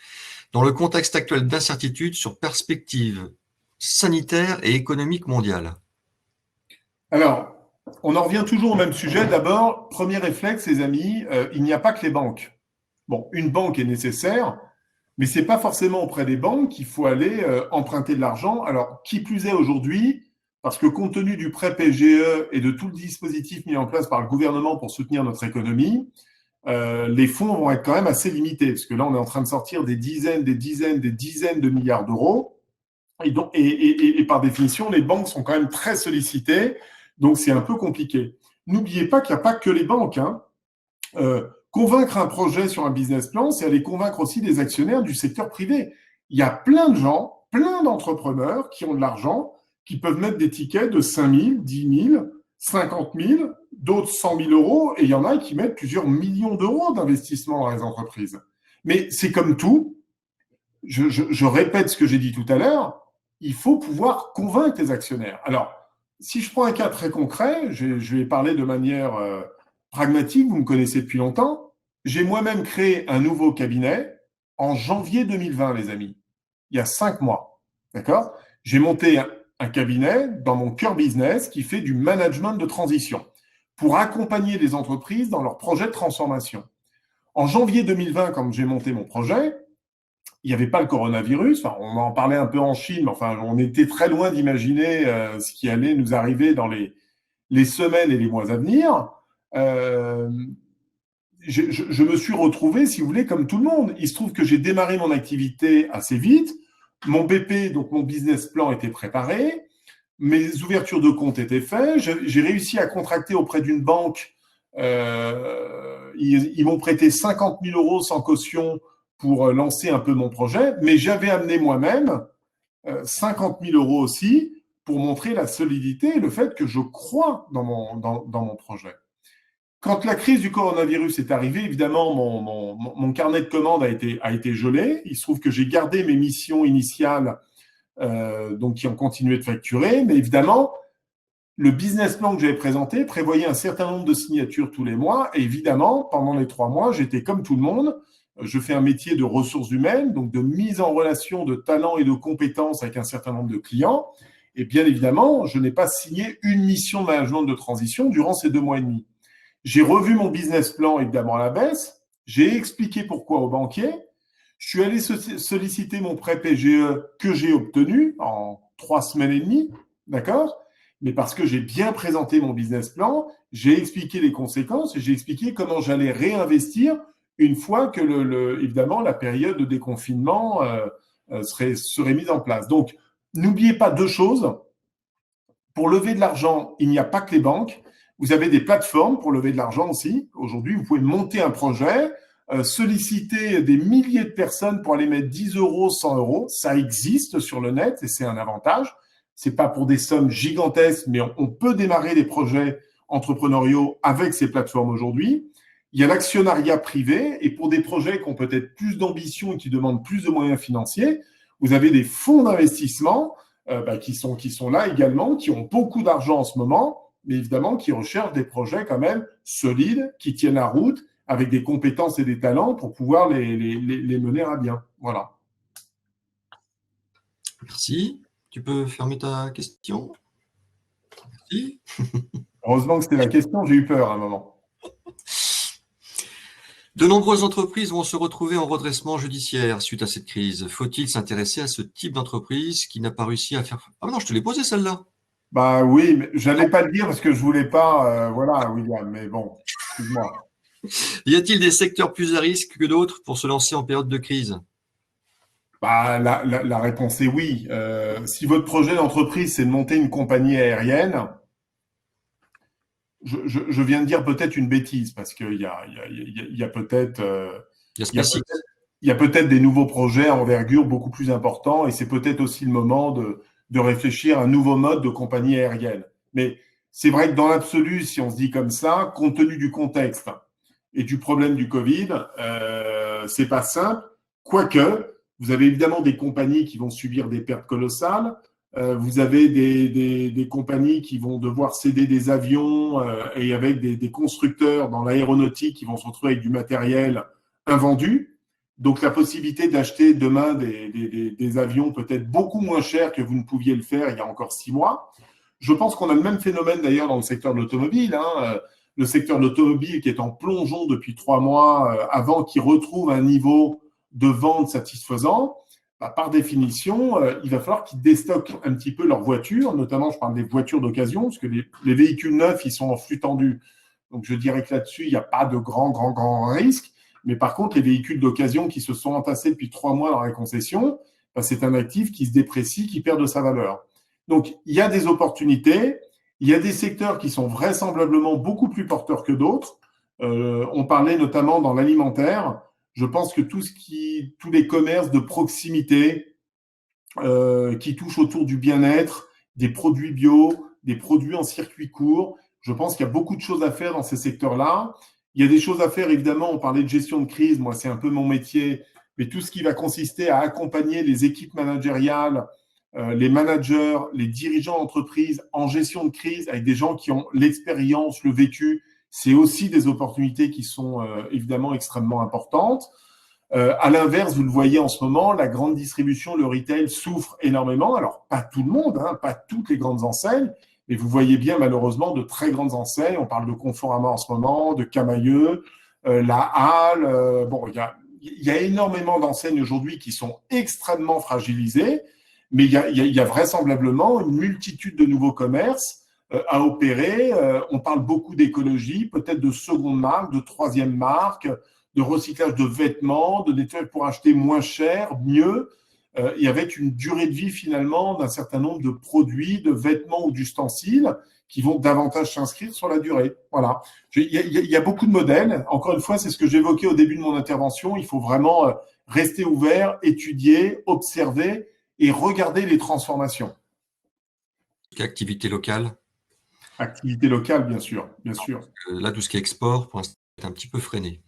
[SPEAKER 1] dans le contexte actuel d'incertitude sur perspectives sanitaires et économiques mondiales?
[SPEAKER 2] Alors, on en revient toujours au même sujet. D'abord, premier réflexe, les amis, il n'y a pas que les banques. Bon, une banque est nécessaire, mais ce n'est pas forcément auprès des banques qu'il faut aller emprunter de l'argent. Alors, qui plus est aujourd'hui, parce que compte tenu du prêt PGE et de tout le dispositif mis en place par le gouvernement pour soutenir notre économie, les fonds vont être quand même assez limités, parce que là, on est en train de sortir des dizaines de milliards d'euros. Et par définition, les banques sont quand même très sollicitées, donc c'est un peu compliqué. N'oubliez pas qu'il n'y a pas que les banques, hein. Convaincre un projet sur un business plan, c'est aller convaincre aussi des actionnaires du secteur privé. Il y a plein de gens, plein d'entrepreneurs qui ont de l'argent, qui peuvent mettre des tickets de 5 000, 10 000, 50 000, d'autres 100 000 euros, et il y en a qui mettent plusieurs millions d'euros d'investissement dans les entreprises. Mais c'est comme tout, je répète ce que j'ai dit tout à l'heure, il faut pouvoir convaincre les actionnaires. Alors, si je prends un cas très concret, je vais parler de manière pragmatique, vous me connaissez depuis longtemps. J'ai moi-même créé un nouveau cabinet en janvier 2020, les amis, il y a 5 mois. D'accord? J'ai monté un cabinet dans mon cœur business qui fait du management de transition pour accompagner les entreprises dans leurs projets de transformation. En janvier 2020, quand j'ai monté mon projet, il n'y avait pas le coronavirus. Enfin, on en parlait un peu en Chine, mais enfin, on était très loin d'imaginer ce qui allait nous arriver dans les semaines et les mois à venir. Euh, je me suis retrouvé, si vous voulez, comme tout le monde. Il se trouve que j'ai démarré mon activité assez vite. Mon BP, donc mon business plan, était préparé. Mes ouvertures de compte étaient faites. J'ai réussi à contracter auprès d'une banque. Ils m'ont prêté 50 000 euros sans caution pour lancer un peu mon projet, mais j'avais amené moi-même 50 000 euros aussi pour montrer la solidité et le fait que je crois dans mon projet. Quand la crise du coronavirus est arrivée, évidemment, mon carnet de commandes a été gelé. Il se trouve que j'ai gardé mes missions initiales, donc qui ont continué de facturer, mais évidemment, le business plan que j'avais présenté prévoyait un certain nombre de signatures tous les mois. Et évidemment, pendant les 3 mois, j'étais comme tout le monde. Je fais un métier de ressources humaines, donc de mise en relation de talents et de compétences avec un certain nombre de clients. Et bien évidemment, je n'ai pas signé une mission de management de transition durant ces 2 mois et demi. J'ai revu mon business plan évidemment à la baisse. J'ai expliqué pourquoi aux banquiers. Je suis allé solliciter mon prêt PGE que j'ai obtenu en 3 semaines et demie. D'accord? Mais parce que j'ai bien présenté mon business plan, j'ai expliqué les conséquences et j'ai expliqué comment j'allais réinvestir une fois que, évidemment, la période de déconfinement serait mise en place. Donc, n'oubliez pas 2 choses. Pour lever de l'argent, il n'y a pas que les banques. Vous avez des plateformes pour lever de l'argent aussi. Aujourd'hui, vous pouvez monter un projet, solliciter des milliers de personnes pour aller mettre 10 euros, 100 euros. Ça existe sur le net et c'est un avantage. C'est pas pour des sommes gigantesques, mais on peut démarrer des projets entrepreneuriaux avec ces plateformes aujourd'hui. Il y a l'actionnariat privé et pour des projets qui ont peut-être plus d'ambition et qui demandent plus de moyens financiers, vous avez des fonds d'investissement qui sont là également, qui ont beaucoup d'argent en ce moment, mais évidemment qui recherchent des projets quand même solides, qui tiennent la route, avec des compétences et des talents pour pouvoir les mener à bien. Voilà.
[SPEAKER 1] Merci. Tu peux fermer ta question? Merci.
[SPEAKER 2] Heureusement que c'était la question, j'ai eu peur à un moment.
[SPEAKER 1] De nombreuses entreprises vont se retrouver en redressement judiciaire suite à cette crise. Faut-il s'intéresser à ce type d'entreprise qui n'a pas réussi à faire... Ah non, je te l'ai posé celle-là.
[SPEAKER 2] Bah oui, mais j'allais pas le dire parce que je voulais pas, voilà, William. Mais bon, excuse-moi.
[SPEAKER 1] Y a-t-il des secteurs plus à risque que d'autres pour se lancer en période de crise?
[SPEAKER 2] Bah, la réponse est oui. Si votre projet d'entreprise, c'est de monter une compagnie aérienne, je viens de dire peut-être une bêtise parce qu'il y a peut-être
[SPEAKER 1] Il y a
[SPEAKER 2] il y a
[SPEAKER 1] SpaceX.
[SPEAKER 2] peut-être il y a peut-être des nouveaux projets à envergure beaucoup plus importants et c'est peut-être aussi le moment de réfléchir à un nouveau mode de compagnie aérienne. Mais c'est vrai que dans l'absolu, si on se dit comme ça, compte tenu du contexte et du problème du Covid, c'est pas simple. Quoique, vous avez évidemment des compagnies qui vont subir des pertes colossales. Vous avez des compagnies qui vont devoir céder des avions et avec des constructeurs dans l'aéronautique qui vont se retrouver avec du matériel invendu. Donc la possibilité d'acheter demain des avions peut-être beaucoup moins chers que vous ne pouviez le faire il y a encore 6 mois. Je pense qu'on a le même phénomène d'ailleurs dans le secteur de l'automobile. Le secteur de l'automobile qui est en plongeon depuis 3 mois avant qu'il retrouve un niveau de vente satisfaisant. Bah, par définition, il va falloir qu'ils déstockent un petit peu leurs voitures, notamment je parle des voitures d'occasion, parce que les véhicules neufs, ils sont en flux tendu. Donc je dirais que là-dessus, il n'y a pas de grand risque. Mais par contre, les véhicules d'occasion qui se sont entassés depuis 3 mois dans les concessions, bah, c'est un actif qui se déprécie, qui perd de sa valeur. Donc il y a des opportunités, il y a des secteurs qui sont vraisemblablement beaucoup plus porteurs que d'autres. On parlait notamment dans l'alimentaire. Je pense que tous les commerces de proximité qui touchent autour du bien-être, des produits bio, des produits en circuit court, je pense qu'il y a beaucoup de choses à faire dans ces secteurs-là. Il y a des choses à faire, évidemment, on parlait de gestion de crise, moi c'est un peu mon métier, mais tout ce qui va consister à accompagner les équipes managériales, les managers, les dirigeants d'entreprise en gestion de crise avec des gens qui ont l'expérience, le vécu, c'est aussi des opportunités qui sont évidemment extrêmement importantes. À l'inverse, vous le voyez en ce moment, la grande distribution, le retail souffre énormément. Alors, pas tout le monde, pas toutes les grandes enseignes, mais vous voyez bien malheureusement de très grandes enseignes. On parle de Conforama en ce moment, de Camaïeu, la Halle. Bon, il y a énormément d'enseignes aujourd'hui qui sont extrêmement fragilisées, mais il y a vraisemblablement une multitude de nouveaux commerces à opérer. On parle beaucoup d'écologie, peut-être de seconde marque, de troisième marque, de recyclage de vêtements, de nettoyage pour acheter moins cher, mieux, et avec une durée de vie finalement d'un certain nombre de produits, de vêtements ou d'ustensiles qui vont davantage s'inscrire sur la durée. Voilà. Il y a beaucoup de modèles. Encore une fois, c'est ce que j'évoquais au début de mon intervention. Il faut vraiment rester ouvert, étudier, observer et regarder les transformations.
[SPEAKER 1] Activité locale.
[SPEAKER 2] Activité locale, bien sûr, bien sûr.
[SPEAKER 1] Là, tout ce qui est export, pour l'instant, est un petit peu freiné.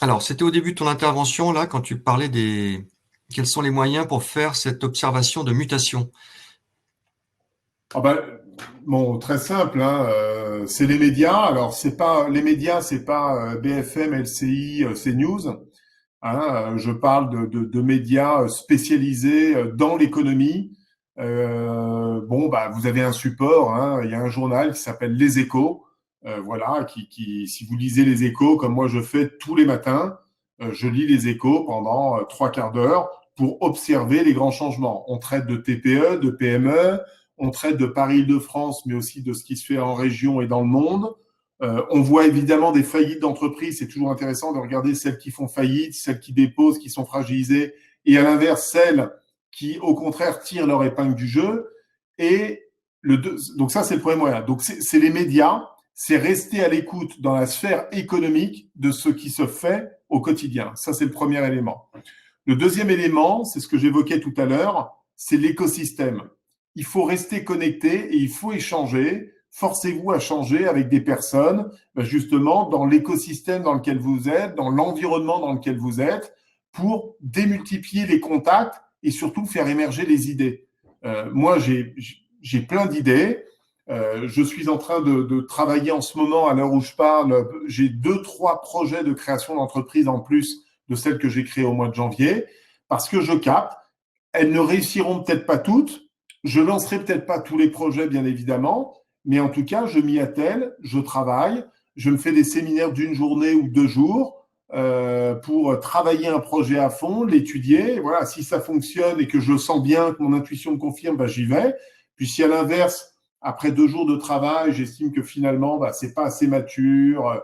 [SPEAKER 1] Alors, c'était au début de ton intervention, là, quand tu parlais des... Quels sont les moyens pour faire cette observation de mutation?
[SPEAKER 2] Ah ben, bon, très simple, c'est les médias. Alors, c'est pas les médias, c'est pas BFM, LCI, CNews. Je parle de médias spécialisés dans l'économie. Bon, bah, vous avez un support. Il y a un journal qui s'appelle Les Échos. Voilà, si vous lisez Les Échos, comme moi je fais tous les matins, je lis Les Échos pendant 3/4 d'heure pour observer les grands changements. On traite de TPE, de PME, on traite de Paris-Île-de-France, mais aussi de ce qui se fait en région et dans le monde. On voit évidemment des faillites d'entreprises. C'est toujours intéressant de regarder celles qui font faillite, celles qui déposent, qui sont fragilisées, et à l'inverse, celles qui, au contraire, tirent leur épingle du jeu. Donc ça, c'est le premier moyen. Donc c'est les médias, c'est rester à l'écoute dans la sphère économique de ce qui se fait au quotidien. Ça, c'est le premier élément. Le deuxième élément, c'est ce que j'évoquais tout à l'heure, c'est l'écosystème. Il faut rester connecté et il faut échanger. Forcez-vous à changer avec des personnes, justement, dans l'écosystème dans lequel vous êtes, dans l'environnement dans lequel vous êtes, pour démultiplier les contacts et surtout faire émerger les idées. Moi, j'ai plein d'idées. Je suis en train de travailler en ce moment, à l'heure où je parle, j'ai 2-3 projets de création d'entreprise en plus de celles que j'ai créées au mois de janvier, parce que je capte, elles ne réussiront peut-être pas toutes, je lancerai peut-être pas tous les projets, bien évidemment, mais en tout cas, je m'y attelle, je travaille, je me fais des séminaires d'une journée ou 2 jours pour travailler un projet à fond, l'étudier. Voilà, si ça fonctionne et que je sens bien, que mon intuition me confirme, bah, j'y vais. Puis si à l'inverse, après 2 jours de travail, j'estime que finalement, bah, c'est pas assez mature,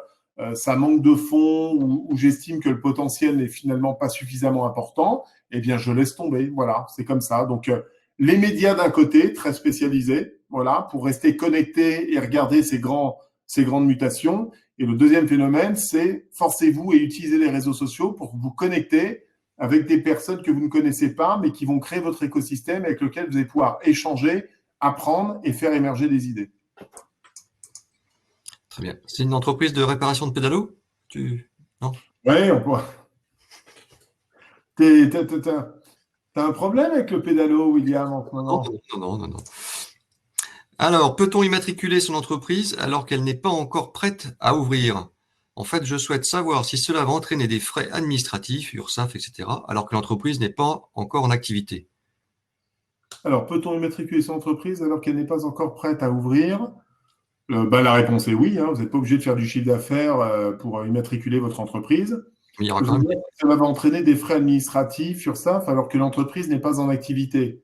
[SPEAKER 2] ça manque de fond, ou j'estime que le potentiel n'est finalement pas suffisamment important, eh bien, je laisse tomber. Voilà, c'est comme ça. Donc, les médias d'un côté, très spécialisés, voilà, pour rester connecté et regarder ces grandes mutations. Et le deuxième phénomène, c'est forcez-vous et utilisez les réseaux sociaux pour vous connecter avec des personnes que vous ne connaissez pas, mais qui vont créer votre écosystème avec lequel vous allez pouvoir échanger, apprendre et faire émerger des idées.
[SPEAKER 1] Très bien. C'est une entreprise de réparation de pédalos? Non?
[SPEAKER 2] Oui, on peut. T'as un problème avec le pédalo, William, en ce moment?
[SPEAKER 1] Non. Alors, peut-on immatriculer son entreprise alors qu'elle n'est pas encore prête à ouvrir? En fait, je souhaite savoir si cela va entraîner des frais administratifs, URSSAF, etc., alors que l'entreprise n'est pas encore en activité.
[SPEAKER 2] Alors, peut-on immatriculer son entreprise alors qu'elle n'est pas encore prête à ouvrir? La réponse est oui. Vous n'êtes pas obligé de faire du chiffre d'affaires pour immatriculer votre entreprise.
[SPEAKER 1] Mais il y aura
[SPEAKER 2] Vous
[SPEAKER 1] quand même
[SPEAKER 2] savez que ça va entraîner des frais administratifs, URSSAF, alors que l'entreprise n'est pas en activité.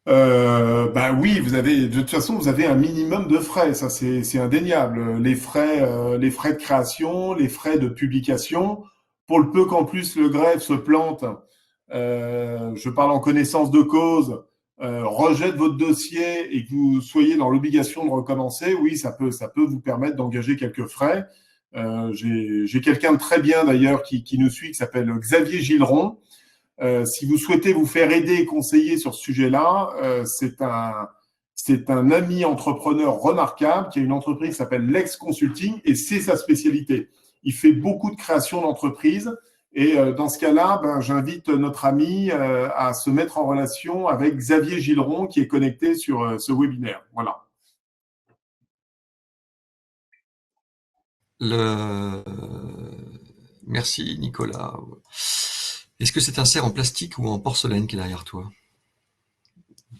[SPEAKER 2] Oui, de toute façon, vous avez un minimum de frais, ça c'est indéniable. Les frais de création, les frais de publication. Pour le peu qu'en plus le greffe se plante, je parle en connaissance de cause, rejette votre dossier et que vous soyez dans l'obligation de recommencer, oui, ça peut vous permettre d'engager quelques frais. J'ai quelqu'un de très bien d'ailleurs qui nous suit, qui s'appelle Xavier Gilleron. Si vous souhaitez vous faire aider et conseiller sur ce sujet-là, c'est un ami entrepreneur remarquable qui a une entreprise qui s'appelle Lex Consulting et c'est sa spécialité. Il fait beaucoup de création d'entreprises et dans ce cas-là, j'invite notre ami à se mettre en relation avec Xavier Gilleron qui est connecté sur ce webinaire. Voilà.
[SPEAKER 1] Merci Nicolas. Est-ce que c'est un cerf en plastique ou en porcelaine qui est derrière toi?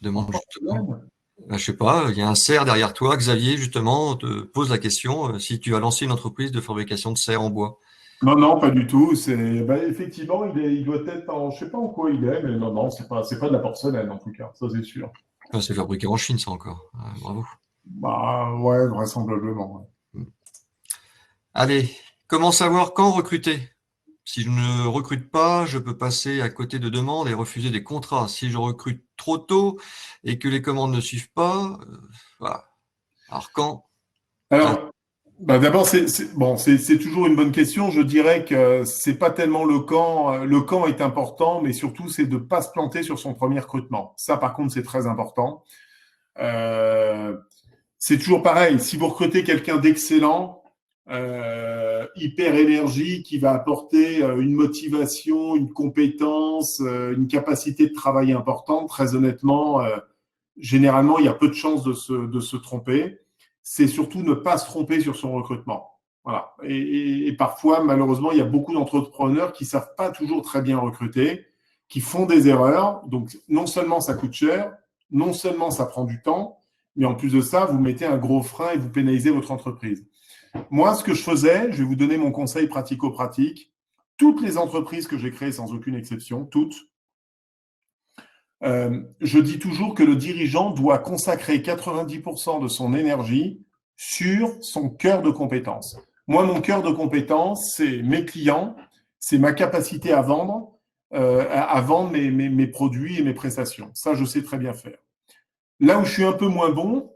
[SPEAKER 1] Demande justement. Je sais pas, il y a un cerf derrière toi. Xavier, justement, te pose la question si tu as lancé une entreprise de fabrication de cerfs en bois.
[SPEAKER 2] Non, pas du tout. Effectivement, il doit être je sais pas en quoi il est, mais non, c'est pas de la porcelaine en tout cas, ça c'est sûr.
[SPEAKER 1] C'est fabriqué en Chine, ça encore. Bravo.
[SPEAKER 2] Ouais, vraisemblablement. Ouais.
[SPEAKER 1] Allez, comment savoir quand recruter? Si je ne recrute pas, je peux passer à côté de demandes et refuser des contrats. Si je recrute trop tôt et que les commandes ne suivent pas, voilà. Alors quand?
[SPEAKER 2] Alors, d'abord, c'est toujours une bonne question. Je dirais que c'est pas tellement le quand. Le quand est important, mais surtout, c'est de ne pas se planter sur son premier recrutement. Ça, par contre, c'est très important. C'est toujours pareil. Si vous recrutez quelqu'un d'excellent, hyper énergie, qui va apporter une motivation, une compétence, une capacité de travail importante, très honnêtement, généralement, il y a peu de chances de se tromper. C'est surtout ne pas se tromper sur son recrutement. Voilà. Et parfois, malheureusement, il y a beaucoup d'entrepreneurs qui ne savent pas toujours très bien recruter, qui font des erreurs. Donc, non seulement ça coûte cher, non seulement ça prend du temps, mais en plus de ça, vous mettez un gros frein et vous pénalisez votre entreprise. Moi, ce que je faisais, je vais vous donner mon conseil pratico-pratique. Toutes les entreprises que j'ai créées, sans aucune exception, toutes, je dis toujours que le dirigeant doit consacrer 90% de son énergie sur son cœur de compétence. Moi, mon cœur de compétence, c'est mes clients, c'est ma capacité à vendre, mes produits et mes prestations. Ça, je sais très bien faire. Là où je suis un peu moins bon,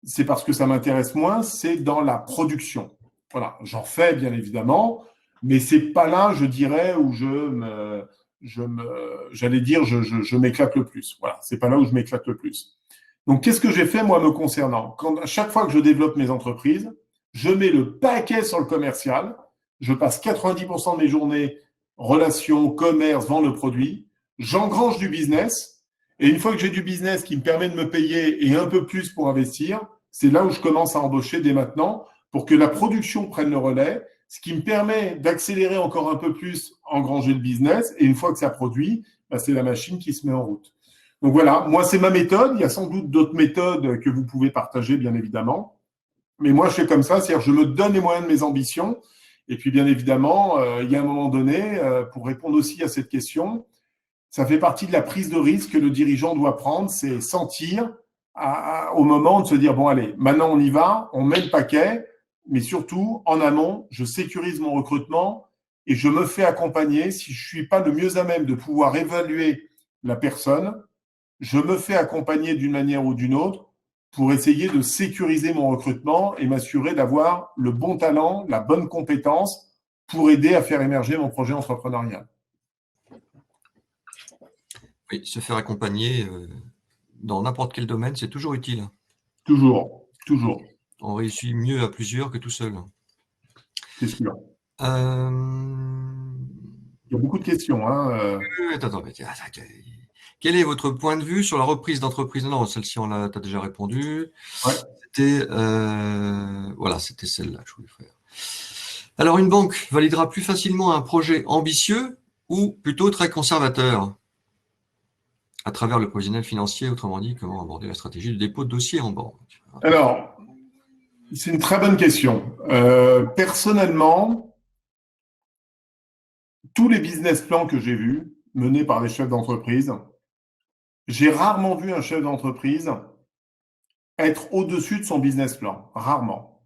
[SPEAKER 2] c'est parce que ça m'intéresse moins, c'est dans la production. Voilà, j'en fais bien évidemment, mais c'est pas là, je dirais, où j'allais dire, je m'éclate le plus. Voilà, c'est pas là où je m'éclate le plus. Donc, qu'est-ce que j'ai fait, moi, me concernant? À chaque fois que je développe mes entreprises, je mets le paquet sur le commercial. Je passe 90% de mes journées relations, commerce, vente de produits. J'engrange du business. Et une fois que j'ai du business qui me permet de me payer et un peu plus pour investir, c'est là où je commence à embaucher dès maintenant pour que la production prenne le relais, ce qui me permet d'accélérer encore un peu plus, engranger le business. Et une fois que ça produit, c'est la machine qui se met en route. Donc voilà, moi c'est ma méthode. Il y a sans doute d'autres méthodes que vous pouvez partager, bien évidemment. Mais moi je fais comme ça, c'est-à-dire je me donne les moyens de mes ambitions. Et puis bien évidemment, il y a un moment donné, pour répondre aussi à cette question, ça fait partie de la prise de risque que le dirigeant doit prendre, c'est sentir au moment de se dire, bon allez, maintenant on y va, on met le paquet, mais surtout en amont, je sécurise mon recrutement et je me fais accompagner. Si je ne suis pas le mieux à même de pouvoir évaluer la personne, je me fais accompagner d'une manière ou d'une autre pour essayer de sécuriser mon recrutement et m'assurer d'avoir le bon talent, la bonne compétence pour aider à faire émerger mon projet entrepreneurial.
[SPEAKER 1] Oui, se faire accompagner dans n'importe quel domaine, c'est toujours utile.
[SPEAKER 2] Toujours, toujours.
[SPEAKER 1] On réussit mieux à plusieurs que tout seul.
[SPEAKER 2] C'est sûr.
[SPEAKER 1] Euh...
[SPEAKER 2] Il y a beaucoup de questions.
[SPEAKER 1] Attends, quel est votre point de vue sur la reprise d'entreprise? Non, celle-ci, t'as déjà répondu.
[SPEAKER 2] Ouais.
[SPEAKER 1] C'était voilà, c'était celle-là que je voulais faire. Alors, une banque validera plus facilement un projet ambitieux ou plutôt très conservateur à travers le provisionnel financier, autrement dit, comment aborder la stratégie de dépôt de dossier en banque?
[SPEAKER 2] Alors, c'est une très bonne question. Personnellement, tous les business plans que j'ai vus menés par des chefs d'entreprise, j'ai rarement vu un chef d'entreprise être au-dessus de son business plan. Rarement.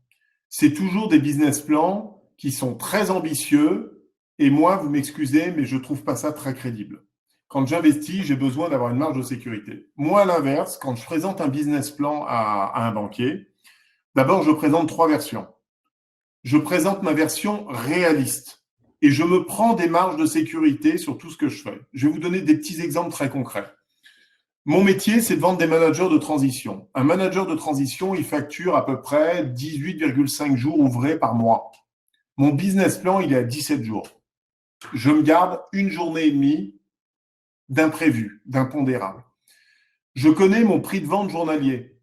[SPEAKER 2] C'est toujours des business plans qui sont très ambitieux et moi, vous m'excusez, mais je ne trouve pas ça très crédible. Quand j'investis, j'ai besoin d'avoir une marge de sécurité. Moi, à l'inverse, quand je présente un business plan à un banquier, d'abord, je présente 3 versions. Je présente ma version réaliste et je me prends des marges de sécurité sur tout ce que je fais. Je vais vous donner des petits exemples très concrets. Mon métier, c'est de vendre des managers de transition. Un manager de transition, il facture à peu près 18,5 jours ouvrés par mois. Mon business plan, il est à 17 jours. Je me garde une journée et demie d'imprévu, d'impondérable. Je connais mon prix de vente journalier.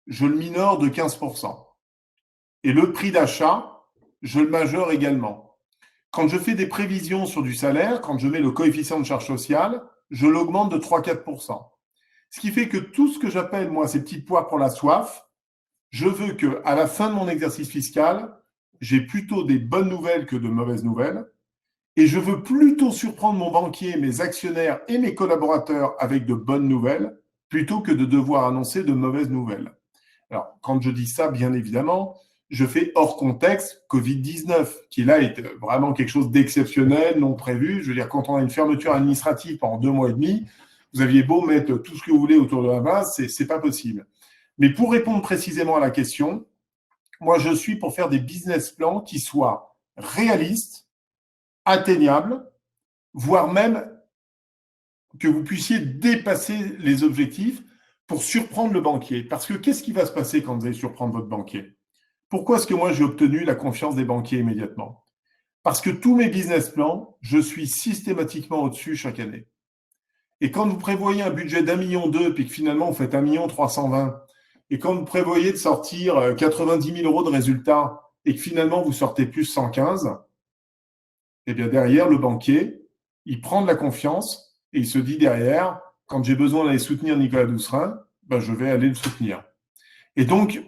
[SPEAKER 2] Je le minore de 15%. Et le prix d'achat, je le majeure également. Quand je fais des prévisions sur du salaire, quand je mets le coefficient de charge sociale, je l'augmente de 3-4%. Ce qui fait que tout ce que j'appelle, moi, ces petites poires pour la soif, je veux qu'à la fin de mon exercice fiscal, j'ai plutôt des bonnes nouvelles que de mauvaises nouvelles. Et je veux plutôt surprendre mon banquier, mes actionnaires et mes collaborateurs avec de bonnes nouvelles, plutôt que de devoir annoncer de mauvaises nouvelles. Alors, quand je dis ça, bien évidemment, je fais hors contexte Covid-19, qui là est vraiment quelque chose d'exceptionnel, non prévu. Je veux dire, quand on a une fermeture administrative pendant 2 mois et demi, vous aviez beau mettre tout ce que vous voulez autour de la base, c'est pas possible. Mais pour répondre précisément à la question, moi, je suis pour faire des business plans qui soient réalistes, atteignables, voire même que vous puissiez dépasser les objectifs pour surprendre le banquier. Parce que qu'est-ce qui va se passer quand vous allez surprendre votre banquier? Pourquoi est-ce que moi, j'ai obtenu la confiance des banquiers immédiatement? Parce que tous mes business plans, je suis systématiquement au-dessus chaque année. Et quand vous prévoyez un budget d'1,2 million, puis que finalement, vous faites 1,320 million, et quand vous prévoyez de sortir 90 000 euros de résultats, et que finalement, vous sortez plus 115, eh bien derrière, le banquier, il prend de la confiance et il se dit derrière, quand j'ai besoin d'aller soutenir Nicolas Doucerin, ben, je vais aller le soutenir. Et donc,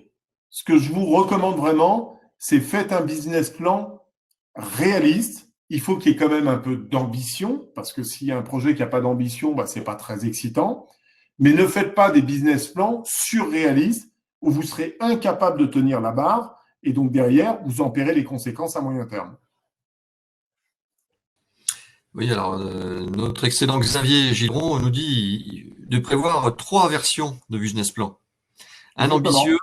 [SPEAKER 2] ce que je vous recommande vraiment, c'est faites un business plan réaliste. Il faut qu'il y ait quand même un peu d'ambition, parce que s'il y a un projet qui n'a pas d'ambition, ben, ce n'est pas très excitant. Mais ne faites pas des business plans surréalistes où vous serez incapable de tenir la barre et donc derrière, vous en paierez les conséquences à moyen terme.
[SPEAKER 1] Oui, alors notre excellent Xavier Giron nous dit de prévoir 3 versions de business plan. Un ambitieux,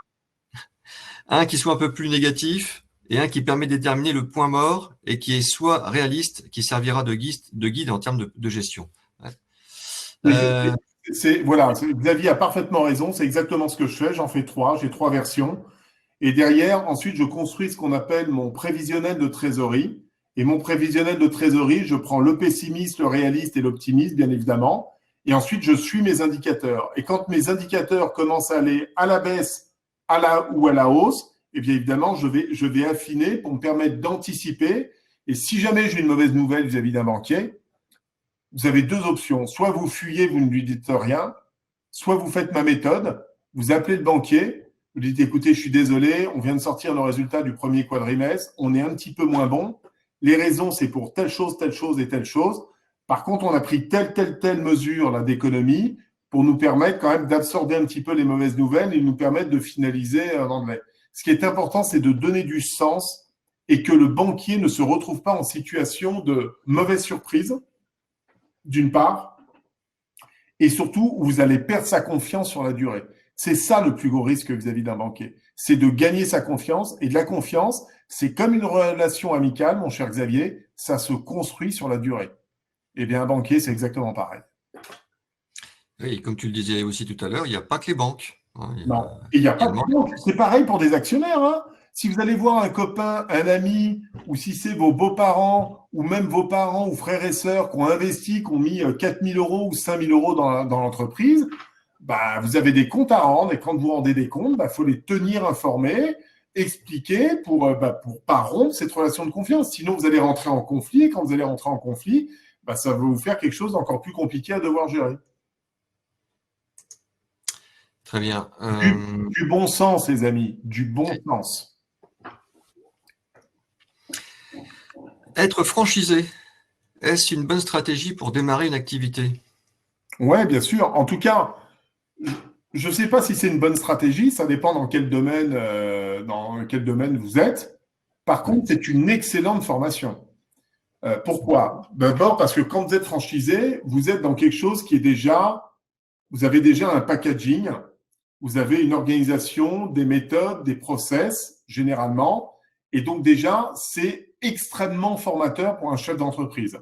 [SPEAKER 1] un qui soit un peu plus négatif et un qui permet de déterminer le point mort et qui est soit réaliste, qui servira de guide en termes de gestion.
[SPEAKER 2] Ouais. Voilà, Xavier a parfaitement raison, c'est exactement ce que je fais. J'en fais 3, j'ai 3 versions. Et derrière, ensuite, je construis ce qu'on appelle mon prévisionnel de trésorerie. Et mon prévisionnel de trésorerie, je prends le pessimiste, le réaliste et l'optimiste, bien évidemment. Et ensuite, je suis mes indicateurs. Et quand mes indicateurs commencent à aller à la baisse, ou à la hausse, eh bien évidemment, je vais affiner pour me permettre d'anticiper. Et si jamais j'ai une mauvaise nouvelle vis-à-vis d'un banquier, vous avez 2 options. Soit vous fuyez, vous ne lui dites rien, soit vous faites ma méthode, vous appelez le banquier, vous dites écoutez, je suis désolé, on vient de sortir le résultat du premier quadrimestre, on est un petit peu moins bon. Les raisons, c'est pour telle chose et telle chose. Par contre, on a pris telle mesure là, d'économie pour nous permettre quand même d'absorber un petit peu les mauvaises nouvelles et nous permettre de finaliser en anglais. Ce qui est important, c'est de donner du sens et que le banquier ne se retrouve pas en situation de mauvaise surprise, d'une part, et surtout, vous allez perdre sa confiance sur la durée. C'est ça le plus gros risque vis-à-vis d'un banquier. C'est de gagner sa confiance. Et de la confiance, c'est comme une relation amicale, mon cher Xavier, ça se construit sur la durée. Eh bien, un banquier, c'est exactement pareil.
[SPEAKER 1] Oui, comme tu le disais aussi tout à l'heure, il n'y a pas que les banques.
[SPEAKER 2] Non. Et il n'y a pas de banque. C'est pareil pour des actionnaires. Hein. Si vous allez voir un copain, un ami, ou si c'est vos beaux-parents, ou même vos parents ou frères et sœurs qui ont investi, qui ont mis 4 000 € ou 5 000 € dans l'entreprise, bah, vous avez des comptes à rendre. Et quand vous rendez des comptes, bah, faut les tenir informés, expliquer pour pas rompre cette relation de confiance. Sinon, vous allez rentrer en conflit. Et quand vous allez rentrer en conflit, bah, ça va vous faire quelque chose d'encore plus compliqué à devoir gérer.
[SPEAKER 1] Très bien.
[SPEAKER 2] Du bon sens, les amis, du bon sens.
[SPEAKER 1] Être franchisé, est-ce une bonne stratégie pour démarrer une activité?
[SPEAKER 2] Oui, bien sûr. En tout cas, je ne sais pas si c'est une bonne stratégie, ça dépend dans quel domaine vous êtes. Par contre, c'est une excellente formation. Pourquoi? D'abord parce que quand vous êtes franchisé, vous êtes dans quelque chose qui est vous avez déjà un packaging, vous avez une organisation, des méthodes, des process, généralement. Et donc déjà, c'est extrêmement formateur pour un chef d'entreprise.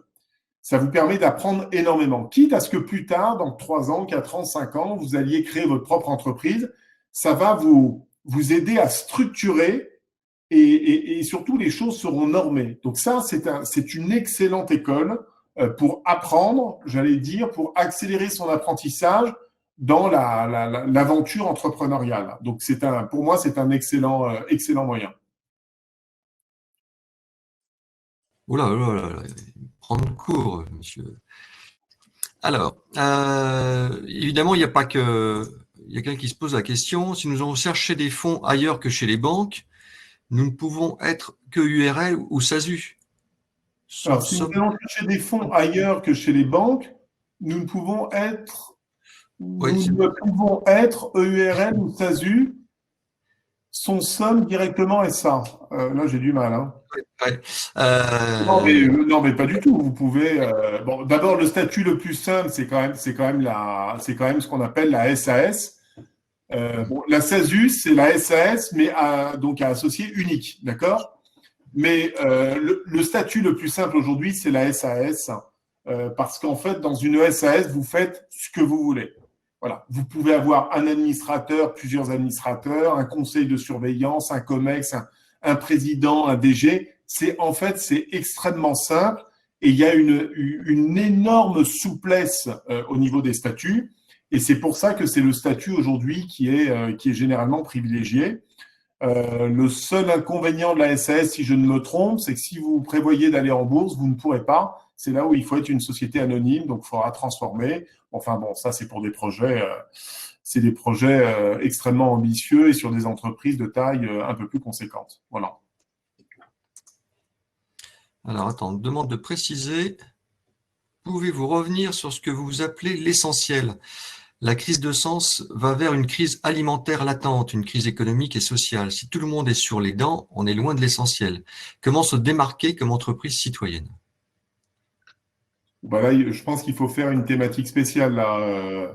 [SPEAKER 2] Ça vous permet d'apprendre énormément. Quitte à ce que plus tard, dans 3 ans, 4 ans, 5 ans, vous alliez créer votre propre entreprise, ça va vous aider à structurer et surtout les choses seront normées. Donc ça, c'est une excellente école pour apprendre, j'allais dire, pour accélérer son apprentissage dans l'aventure entrepreneuriale. Donc pour moi, c'est un excellent moyen.
[SPEAKER 1] Oh là là là là, prendre cours, monsieur. Alors, évidemment, il n'y a pas que. Il y a quelqu'un qui se pose la question, si nous allons chercher des fonds ailleurs que chez les banques, nous ne pouvons être que URL ou SASU.
[SPEAKER 2] Alors, si nous allons chercher des fonds ailleurs que chez les banques, nous ne pouvons être EURL ou SASU, son somme directement SA. Là, j'ai du mal. Hein.
[SPEAKER 1] Ouais.
[SPEAKER 2] Non, mais pas du tout. Vous pouvez. Bon, d'abord, le statut le plus simple, c'est quand même ce qu'on appelle la SAS. Bon, la SASU, c'est la SAS, mais donc à associé unique, d'accord. Mais le statut le plus simple aujourd'hui, c'est la SAS, parce qu'en fait, dans une SAS, vous faites ce que vous voulez. Voilà. Vous pouvez avoir un administrateur, plusieurs administrateurs, un conseil de surveillance, un COMEX, un président, un DG. C'est extrêmement simple et il y a une énorme souplesse au niveau des statuts. Et c'est pour ça que c'est le statut aujourd'hui qui est généralement privilégié. Le seul inconvénient de la SAS, si je ne me trompe, c'est que si vous prévoyez d'aller en bourse, vous ne pourrez pas. C'est là où il faut être une société anonyme, donc il faudra transformer. Enfin bon, ça c'est pour des projets, extrêmement ambitieux et sur des entreprises de taille un peu plus conséquente. Voilà.
[SPEAKER 1] Alors attends, demande de préciser. Pouvez-vous revenir sur ce que vous appelez l'essentiel? La crise de sens va vers une crise alimentaire latente, une crise économique et sociale. Si tout le monde est sur les dents, on est loin de l'essentiel. Comment se démarquer comme entreprise citoyenne?
[SPEAKER 2] Voilà, je pense qu'il faut faire une thématique spéciale là,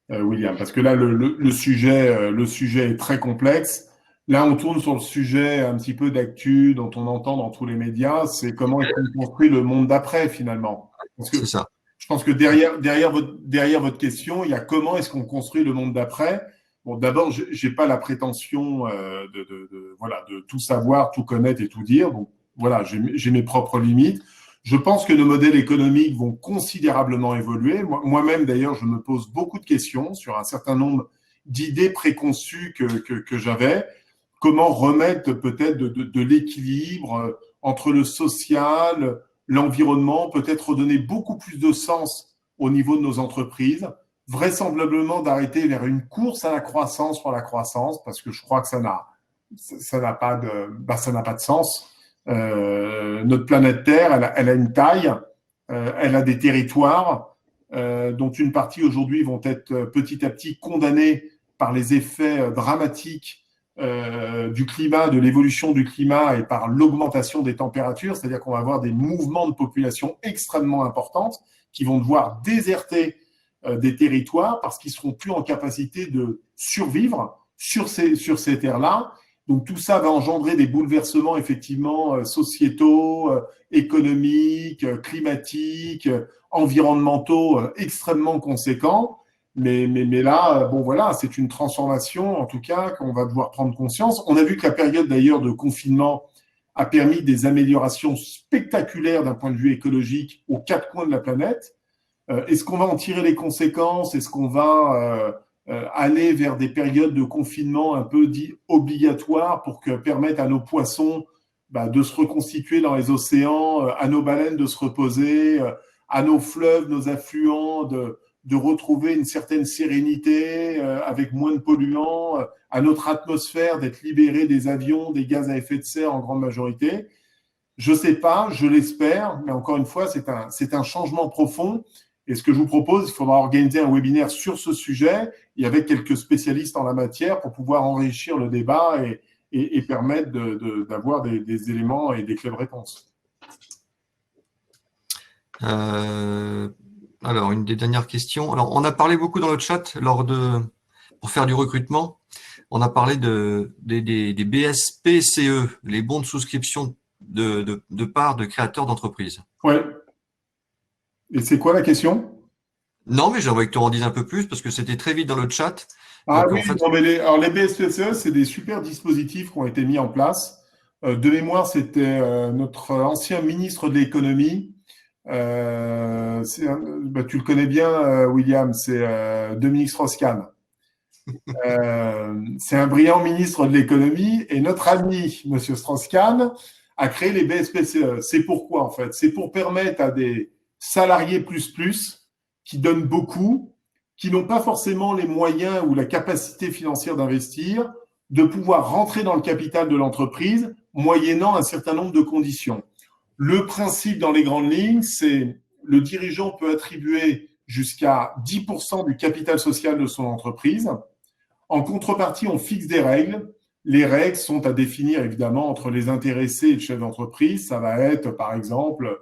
[SPEAKER 2] William, parce que là le sujet est très complexe. Là, on tourne sur le sujet un petit peu d'actu dont on entend dans tous les médias. C'est comment est-ce qu'on construit le monde d'après finalement.
[SPEAKER 1] C'est ça.
[SPEAKER 2] Je pense que derrière votre question, il y a comment est-ce qu'on construit le monde d'après. Bon, d'abord, j'ai pas la prétention de tout savoir, tout connaître et tout dire. Donc voilà, j'ai mes propres limites. Je pense que nos modèles économiques vont considérablement évoluer. Moi-même, d'ailleurs, je me pose beaucoup de questions sur un certain nombre d'idées préconçues que j'avais. Comment remettre peut-être de l'équilibre entre le social, l'environnement, peut-être redonner beaucoup plus de sens au niveau de nos entreprises. vraisemblablement d'arrêter vers une course à la croissance pour la croissance, parce que je crois que ça n'a pas de sens. Notre planète Terre, elle a une taille, elle a des territoires dont une partie aujourd'hui vont être petit à petit condamnés par les effets dramatiques du climat, de l'évolution du climat et par l'augmentation des températures, c'est-à-dire qu'on va avoir des mouvements de population extrêmement importantes qui vont devoir déserter des territoires parce qu'ils seront plus en capacité de survivre sur ces terres-là. Donc tout ça va engendrer des bouleversements effectivement sociétaux, économiques, climatiques, environnementaux extrêmement conséquents. Mais là, bon voilà, c'est une transformation en tout cas qu'on va devoir prendre conscience. On a vu que la période d'ailleurs de confinement a permis des améliorations spectaculaires d'un point de vue écologique aux quatre coins de la planète. Est-ce qu'on va en tirer les conséquences? Est-ce qu'on va aller vers des périodes de confinement un peu dit obligatoires pour permettre à nos poissons de se reconstituer dans les océans, à nos baleines de se reposer, à nos fleuves, nos affluents de retrouver une certaine sérénité avec moins de polluants, à notre atmosphère d'être libérée des avions, des gaz à effet de serre en grande majorité? Je ne sais pas, je l'espère, mais encore une fois, c'est un changement profond. Et ce que je vous propose, il faudra organiser un webinaire sur ce sujet et avec quelques spécialistes en la matière pour pouvoir enrichir le débat et permettre d'avoir des éléments et des clés de réponse.
[SPEAKER 1] Alors, une des dernières questions. Alors, on a parlé beaucoup dans le chat pour faire du recrutement. On a parlé des BSPCE, les bons de souscription de parts de créateurs d'entreprises.
[SPEAKER 2] Oui. Et c'est quoi la question?
[SPEAKER 1] Non, mais j'aimerais que tu en dises un peu plus parce que c'était très vite dans le chat.
[SPEAKER 2] Ah
[SPEAKER 1] donc,
[SPEAKER 2] oui,
[SPEAKER 1] en fait...
[SPEAKER 2] non, mais les BSPCE, c'est des super dispositifs qui ont été mis en place. De mémoire, c'était notre ancien ministre de l'économie. Tu le connais bien, William, c'est Dominique Strauss-Kahn. C'est un brillant ministre de l'économie et notre ami, Monsieur Strauss-Kahn, a créé les BSPCE. C'est pourquoi, en fait? C'est pour permettre à des salariés plus qui donnent beaucoup, qui n'ont pas forcément les moyens ou la capacité financière d'investir, de pouvoir rentrer dans le capital de l'entreprise moyennant un certain nombre de conditions. Le principe dans les grandes lignes, c'est le dirigeant peut attribuer jusqu'à 10% du capital social de son entreprise. En contrepartie, on fixe des règles. Les règles sont à définir évidemment entre les intéressés et le chef d'entreprise. Ça va être par exemple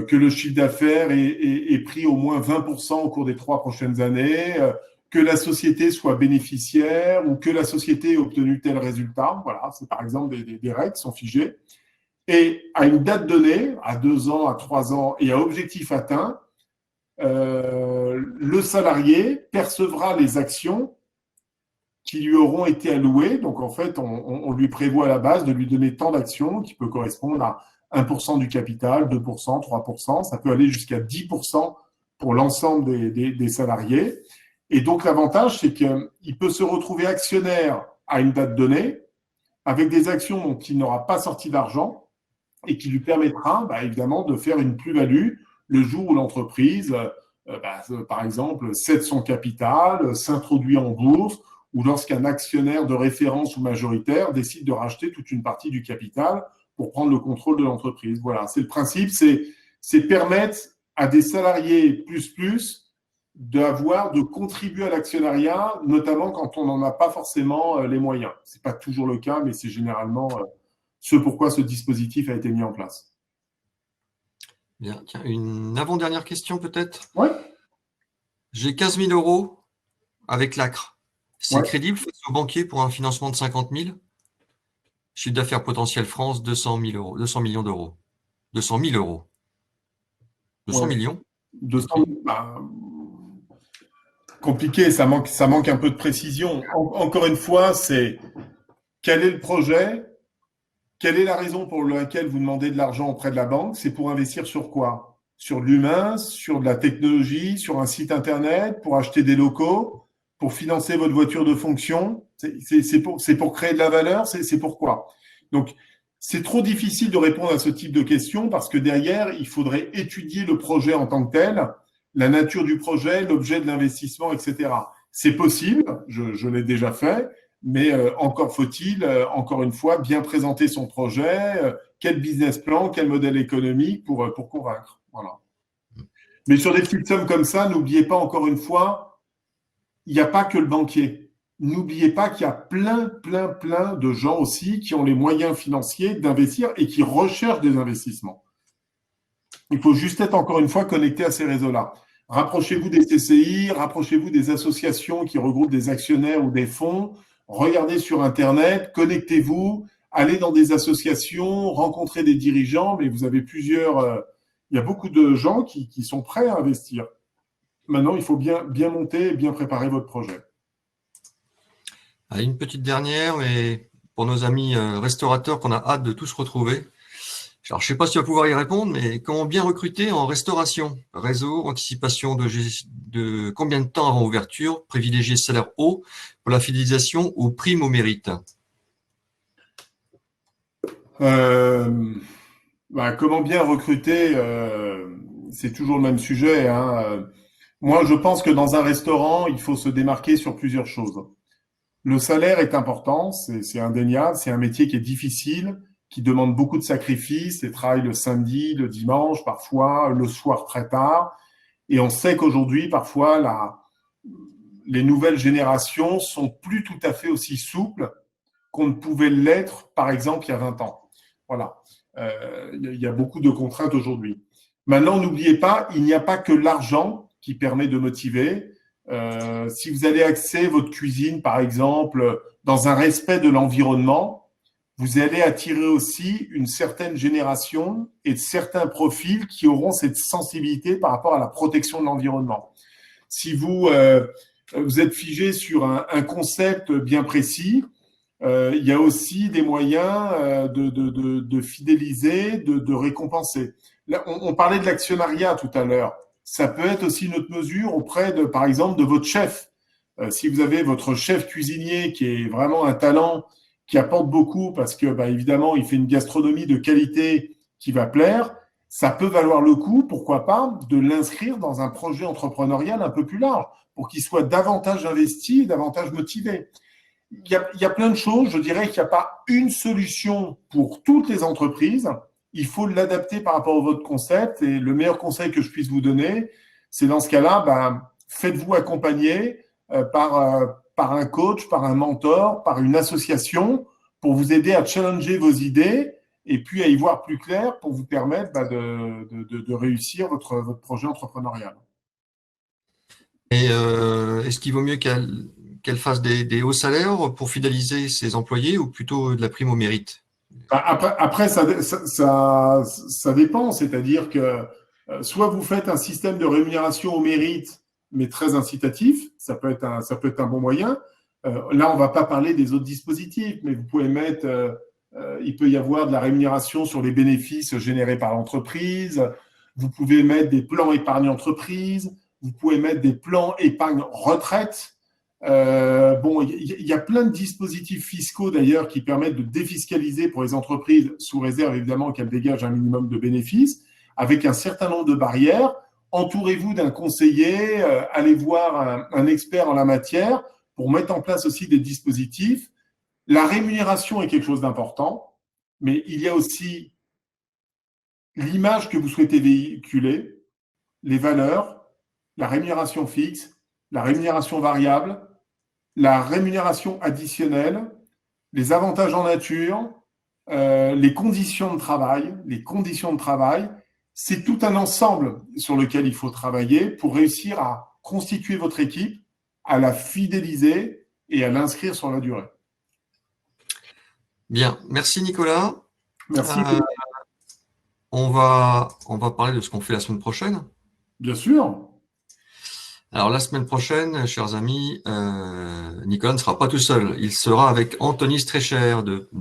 [SPEAKER 2] que le chiffre d'affaires est pris au moins 20% au cours des 3 prochaines années, que la société soit bénéficiaire ou que la société ait obtenu tel résultat. Voilà, c'est par exemple des règles qui sont figées. Et à une date donnée, à 2 ans, à 3 ans et à objectif atteint, le salarié percevra les actions qui lui auront été allouées. Donc, en fait, on lui prévoit à la base de lui donner tant d'actions qui peut correspondre à 1% du capital, 2%, 3%. Ça peut aller jusqu'à 10% pour l'ensemble des salariés. Et donc, l'avantage, c'est qu'il peut se retrouver actionnaire à une date donnée avec des actions dont il n'aura pas sorti d'argent et qui lui permettra, évidemment, de faire une plus-value le jour où l'entreprise, par exemple, cède son capital, s'introduit en bourse, ou lorsqu'un actionnaire de référence ou majoritaire décide de racheter toute une partie du capital pour prendre le contrôle de l'entreprise. Voilà, c'est le principe, c'est permettre à des salariés plus de contribuer à l'actionnariat, notamment quand on n'en a pas forcément les moyens. Ce n'est pas toujours le cas, mais c'est généralement ce pourquoi ce dispositif a été mis en place.
[SPEAKER 1] Bien, tiens, une avant-dernière question peut-être.
[SPEAKER 2] Oui.
[SPEAKER 1] J'ai 15 000 € avec l'ACRE. C'est crédible face au banquier pour un financement de 50 000? Chiffre d'affaires potentiel France, 200 000 €, 200 millions d'euros. 200 000 €. 200 millions
[SPEAKER 2] 200 compliqué, ça manque un peu de précision. Encore une fois, c'est quel est le projet? Quelle est la raison pour laquelle vous demandez de l'argent auprès de la banque? C'est pour investir sur quoi? Sur de l'humain, sur de la technologie, sur un site internet, pour acheter des locaux, pour financer votre voiture de fonction? C'est pour créer de la valeur? C'est pourquoi? Donc, c'est trop difficile de répondre à ce type de questions parce que derrière, il faudrait étudier le projet en tant que tel, la nature du projet, l'objet de l'investissement, etc. C'est possible, je l'ai déjà fait, mais encore faut-il, encore une fois, bien présenter son projet, quel business plan, quel modèle économique pour convaincre. Voilà. Mais sur des petites sommes comme ça, n'oubliez pas encore une fois, il n'y a pas que le banquier. N'oubliez pas qu'il y a plein de gens aussi qui ont les moyens financiers d'investir et qui recherchent des investissements. Il faut juste être encore une fois connecté à ces réseaux-là. Rapprochez-vous des CCI, rapprochez-vous des associations qui regroupent des actionnaires ou des fonds. Regardez sur Internet, connectez-vous, allez dans des associations, rencontrez des dirigeants, mais vous avez il y a beaucoup de gens qui sont prêts à investir. Maintenant, il faut bien monter et bien préparer votre projet.
[SPEAKER 1] Une petite dernière, mais pour nos amis restaurateurs qu'on a hâte de tous retrouver. Alors, je ne sais pas si tu vas pouvoir y répondre, mais comment bien recruter en restauration? Réseau, anticipation de combien de temps avant ouverture, privilégier salaire haut pour la fidélisation ou prime au mérite?
[SPEAKER 2] Comment bien recruter, c'est toujours le même sujet, hein. Moi, je pense que dans un restaurant, il faut se démarquer sur plusieurs choses. Le salaire est important, c'est indéniable, c'est un métier qui est difficile, qui demande beaucoup de sacrifices, et travaille le samedi, le dimanche, parfois le soir très tard. Et on sait qu'aujourd'hui, parfois, les nouvelles générations sont plus tout à fait aussi souples qu'on ne pouvait l'être, par exemple, il y a 20 ans. Voilà. Il y a beaucoup de contraintes aujourd'hui. Maintenant, n'oubliez pas, il n'y a pas que l'argent qui permet de motiver. Si vous allez axer votre cuisine, par exemple, dans un respect de l'environnement, vous allez attirer aussi une certaine génération et certains profils qui auront cette sensibilité par rapport à la protection de l'environnement. Si vous êtes figé sur un concept bien précis, il y a aussi des moyens de fidéliser, de récompenser. Là, on parlait de l'actionnariat tout à l'heure. Ça peut être aussi une autre mesure auprès par exemple, de votre chef. Si vous avez votre chef cuisinier qui est vraiment un talent, qui apporte beaucoup parce que, évidemment, il fait une gastronomie de qualité qui va plaire, ça peut valoir le coup, pourquoi pas, de l'inscrire dans un projet entrepreneurial un peu plus large pour qu'il soit davantage investi et davantage motivé. Il y a plein de choses. Je dirais qu'il n'y a pas une solution pour toutes les entreprises. Il faut l'adapter par rapport à votre concept. Et le meilleur conseil que je puisse vous donner, c'est dans ce cas-là, faites-vous accompagner par un coach, par un mentor, par une association pour vous aider à challenger vos idées et puis à y voir plus clair pour vous permettre de réussir votre projet entrepreneurial.
[SPEAKER 1] Et est-ce qu'il vaut mieux qu'elle fasse des hauts salaires pour fidéliser ses employés ou plutôt de la prime au mérite?
[SPEAKER 2] Après ça dépend. C'est-à-dire que soit vous faites un système de rémunération au mérite, mais très incitatif, ça peut être un bon moyen. Là, on ne va pas parler des autres dispositifs, mais vous pouvez mettre, il peut y avoir de la rémunération sur les bénéfices générés par l'entreprise. Vous pouvez mettre des plans épargne entreprise. Vous pouvez mettre des plans épargne retraite. Il y a plein de dispositifs fiscaux d'ailleurs qui permettent de défiscaliser pour les entreprises, sous réserve évidemment qu'elles dégagent un minimum de bénéfices, avec un certain nombre de barrières. Entourez-vous d'un conseiller, allez voir un expert en la matière pour mettre en place aussi des dispositifs. La rémunération est quelque chose d'important, mais il y a aussi l'image que vous souhaitez véhiculer, les valeurs, la rémunération fixe, la rémunération variable, la rémunération additionnelle, les avantages en nature, les conditions de travail. Les conditions de travail, c'est tout un ensemble sur lequel il faut travailler pour réussir à constituer votre équipe, à la fidéliser et à l'inscrire sur la durée.
[SPEAKER 1] Bien, merci Nicolas.
[SPEAKER 2] Merci.
[SPEAKER 1] On va parler de ce qu'on fait la semaine prochaine.
[SPEAKER 2] Bien sûr.
[SPEAKER 1] Alors la semaine prochaine, chers amis, Nicolas ne sera pas tout seul. Il sera avec Anthony Strecher,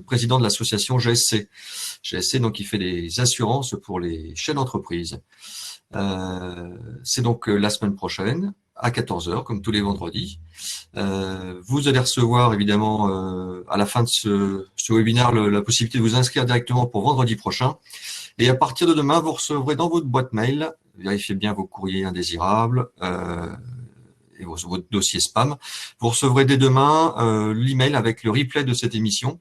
[SPEAKER 1] président de l'association GSC. GSC, donc, il fait des assurances pour les chefs d'entreprise. C'est donc la semaine prochaine à 14h, comme tous les vendredis. Vous allez recevoir évidemment à la fin de ce webinaire la possibilité de vous inscrire directement pour vendredi prochain. Et à partir de demain, vous recevrez dans votre boîte mail vérifiez bien vos courriers indésirables et votre dossier spam. Vous recevrez dès demain l'email avec le replay de cette émission.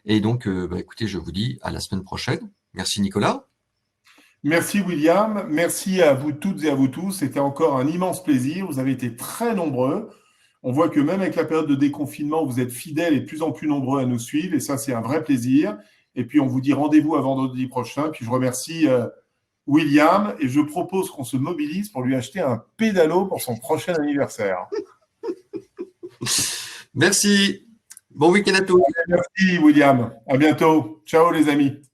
[SPEAKER 1] Et donc, écoutez, je vous dis à la semaine prochaine. Merci Nicolas.
[SPEAKER 2] Merci William, merci à vous toutes et à vous tous. C'était encore un immense plaisir. Vous avez été très nombreux. On voit que même avec la période de déconfinement, vous êtes fidèles et de plus en plus nombreux à nous suivre. Et ça, c'est un vrai plaisir. Et puis, on vous dit rendez-vous à vendredi prochain. Puis, je remercie William et je propose qu'on se mobilise pour lui acheter un pédalo pour son prochain anniversaire.
[SPEAKER 1] Merci. Bon week-end à tous.
[SPEAKER 2] Merci William. À bientôt. Ciao les amis.